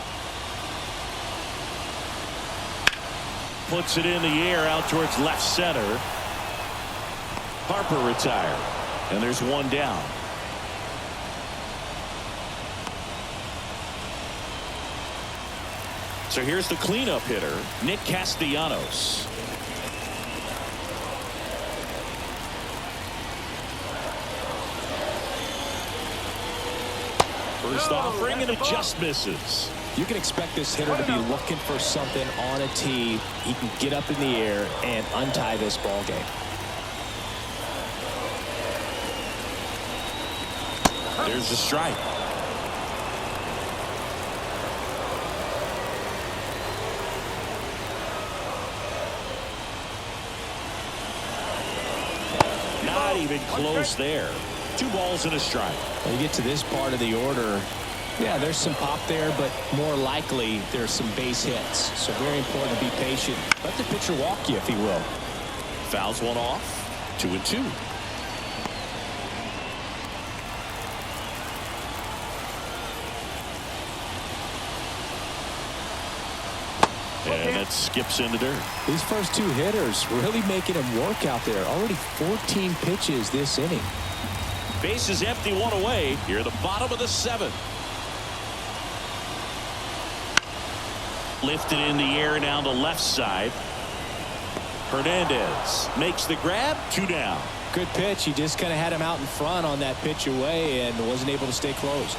puts it in the air out towards left center. Harper retired, and there's one down. So here's the cleanup hitter, Nick Castellanos. First offering, and it just misses. You can expect this hitter to be looking for something on a tee. He can get up in the air and untie this ball game. There's the strike. Not even close there. 2 balls and a strike. When you get to this part of the order, yeah, there's some pop there, but more likely there's some base hits. So very important to be patient. Let the pitcher walk you, if he will. Fouls one off. 2-2. And that skips into dirt. These first 2 hitters really making him work out there. Already 14 pitches this inning. Base is empty, 1 away. Here at the bottom of the 7th. Lifted in the air down the left side. Hernandez makes the grab. 2 down. Good pitch. He just kind of had him out in front on that pitch away and wasn't able to stay close.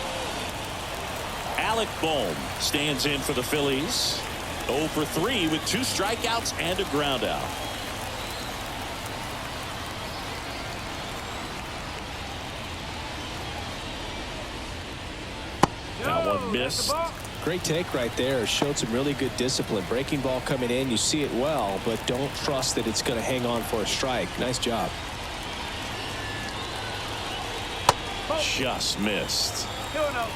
Alec Bohm stands in for the Phillies. 0 for 3 with 2 strikeouts and a ground out. That one missed. Great take right there. Showed some really good discipline. Breaking ball coming in. You see it well, but don't trust that it's going to hang on for a strike. Nice job. Just missed. 2-0.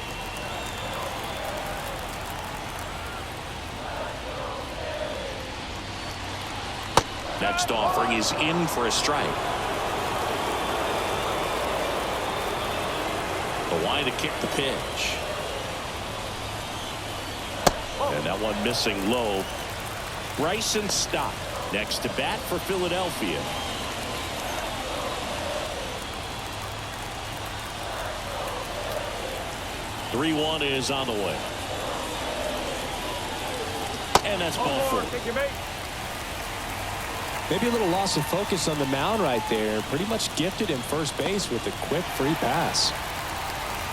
Next offering is in for a strike. The line to kick the pitch. And that one missing low. Bryson Stott next to bat for Philadelphia. (3-1) is on the way. And that's ball 4. Maybe a little loss of focus on the mound right there. Pretty much gifted him first base with a quick free pass.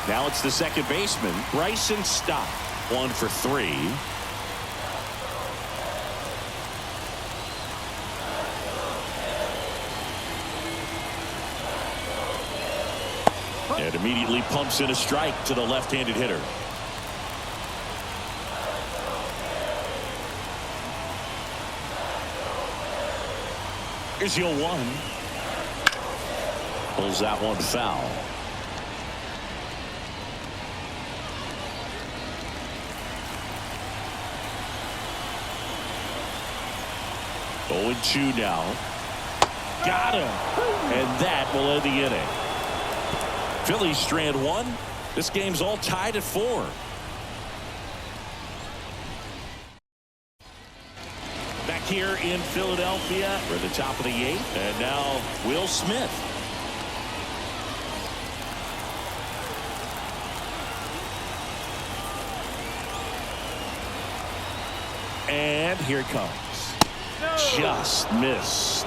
Now it's the second baseman, Bryson Stott. 1 for 3. And immediately pumps in a strike to the left-handed hitter. Here's 0-1. Pulls that one foul. Oh, 0-2 now. Got him. And that will end the inning. Phillies strand 1. This game's all tied at 4. Back here in Philadelphia, we're at the top of the 8th, and now Will Smith. And here it comes. Just missed.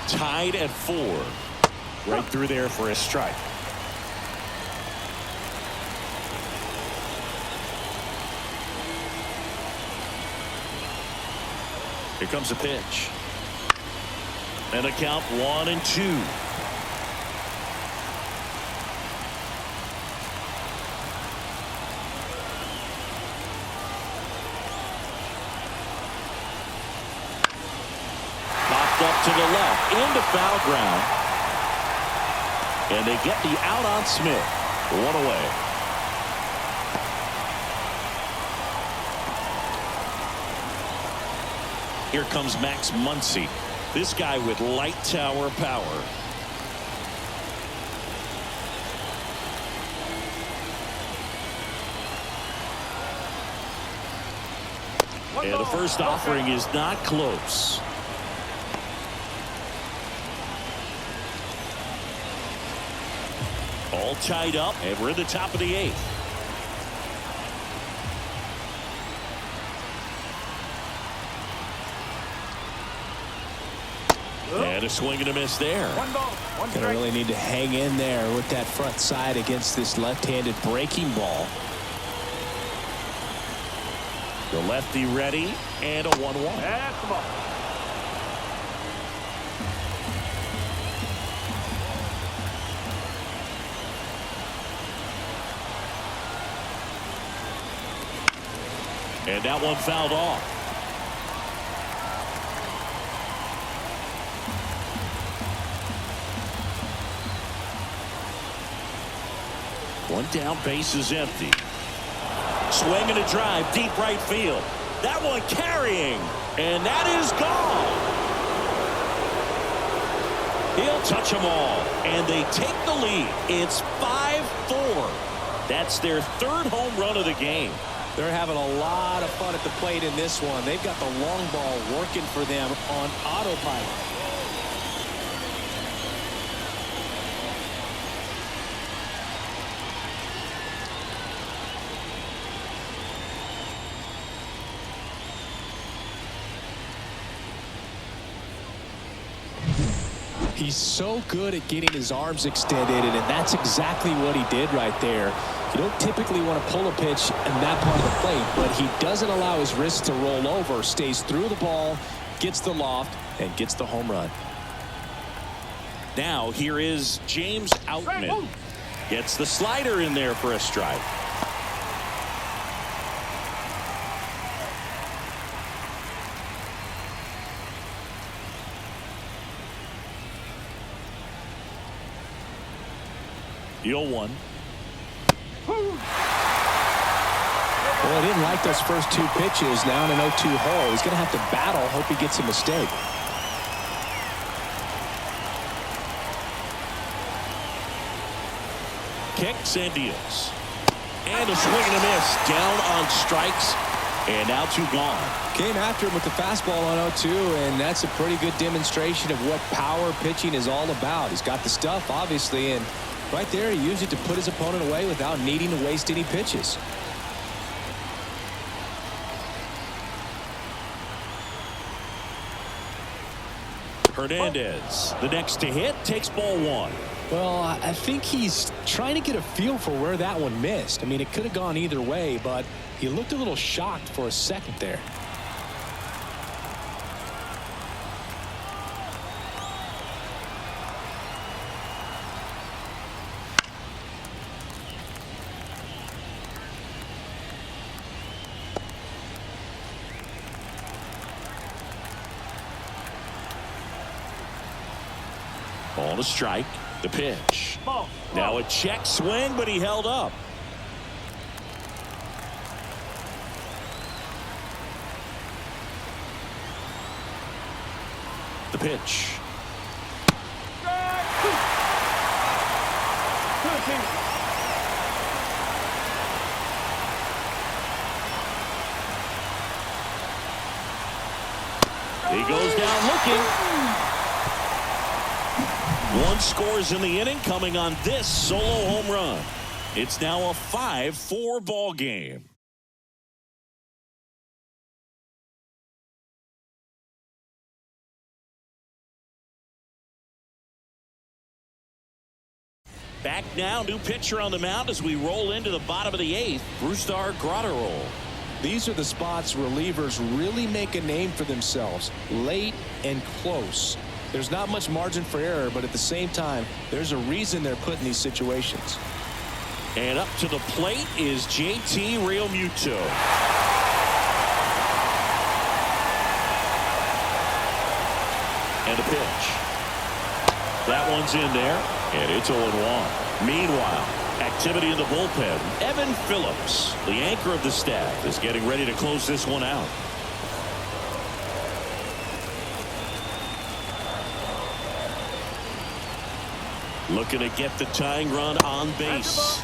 Tied at 4. Right through there for a strike. Here comes a pitch. And a count 1-2. Up to the left into foul ground, and they get the out on Smith. 1 away. Here comes Max Muncy. This guy with light tower power. And the first offering is not close. All tied up, and we're in the top of the 8th. And a swing and a miss there. One ball, one Gonna strike. really need to hang in there with that front side against this left-handed breaking ball. The lefty ready, and a 1-1. That's the ball. And that one fouled off. One down, base is empty. Swing and a drive, deep right field. That one carrying, and that is gone. He'll touch them all, and they take the lead. It's 5-4. That's their 3rd home run of the game. They're having a lot of fun at the plate in this one. They've got the long ball working for them on autopilot. He's so good at getting his arms extended, and that's exactly what he did right there. You don't typically want to pull a pitch in that part of the plate, but he doesn't allow his wrist to roll over, stays through the ball, gets the loft, and gets the home run. Now here is James Outman. Gets the slider in there for a strike. The 0-1. Well, he didn't like those first 2 pitches. Now in an 0-2 hole, he's going to have to battle. Hope he gets a mistake. Kicks and deals. And a swing and a miss. Down on strikes. And now 2 gone. Came after him with the fastball on 0-2, and that's a pretty good demonstration of what power pitching is all about. He's got the stuff, obviously, and right there he used it to put his opponent away without needing to waste any pitches. Hernandez, the next to hit, takes ball 1. Well, I think he's trying to get a feel for where that one missed. I mean, it could have gone either way, but he looked a little shocked for a second there. On a strike, the pitch. Ball. Now a check swing, but he held up. The pitch. Strike. 2-2. He goes down looking. 1 scores in the inning, coming on this solo home run. It's now a 5-4 ball game. Back now, new pitcher on the mound as we roll into the bottom of the 8th. Brusdar Graterol. These are the spots relievers really make a name for themselves. Late and close. There's not much margin for error, but at the same time, there's a reason they're put in these situations. And up to the plate is JT Realmuto. And a pitch. That one's in there, and it's 0-1. Meanwhile, activity in the bullpen. Evan Phillips, the anchor of the staff, is getting ready to close this one out. Looking to get the tying run on base.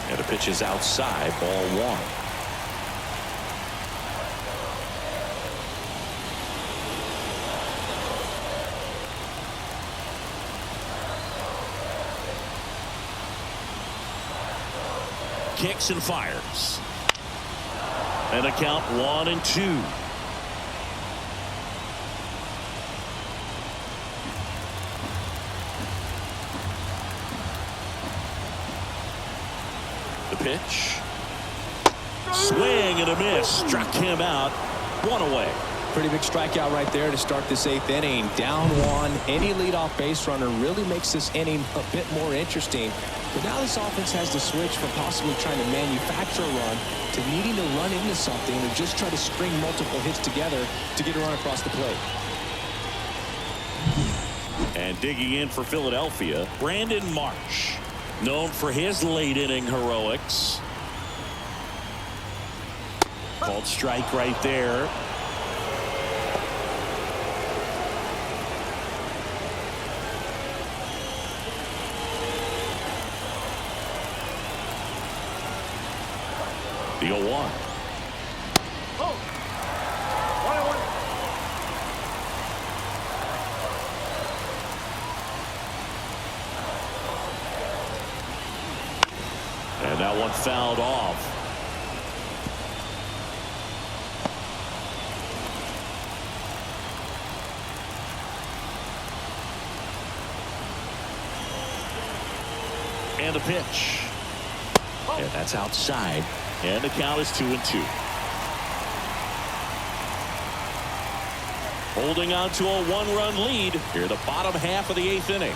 And the pitch is outside, ball one. Kicks and fires. And a count 1-2. The pitch. Swing and a miss. Struck him out. One away. Pretty big strikeout right there to start this 8th inning. Down one. Any leadoff base runner really makes this inning a bit more interesting. But now this offense has to switch from possibly trying to manufacture a run to needing to run into something or just try to string multiple hits together to get a run across the plate. And digging in for Philadelphia, Brandon Marsh, known for his late inning heroics. Called strike right there. The 0-1. Oh. 1-1. And that one fouled off. And a pitch. And that's outside. And the count is 2-2. Holding on to a 1-run lead here, the bottom half of the 8th inning.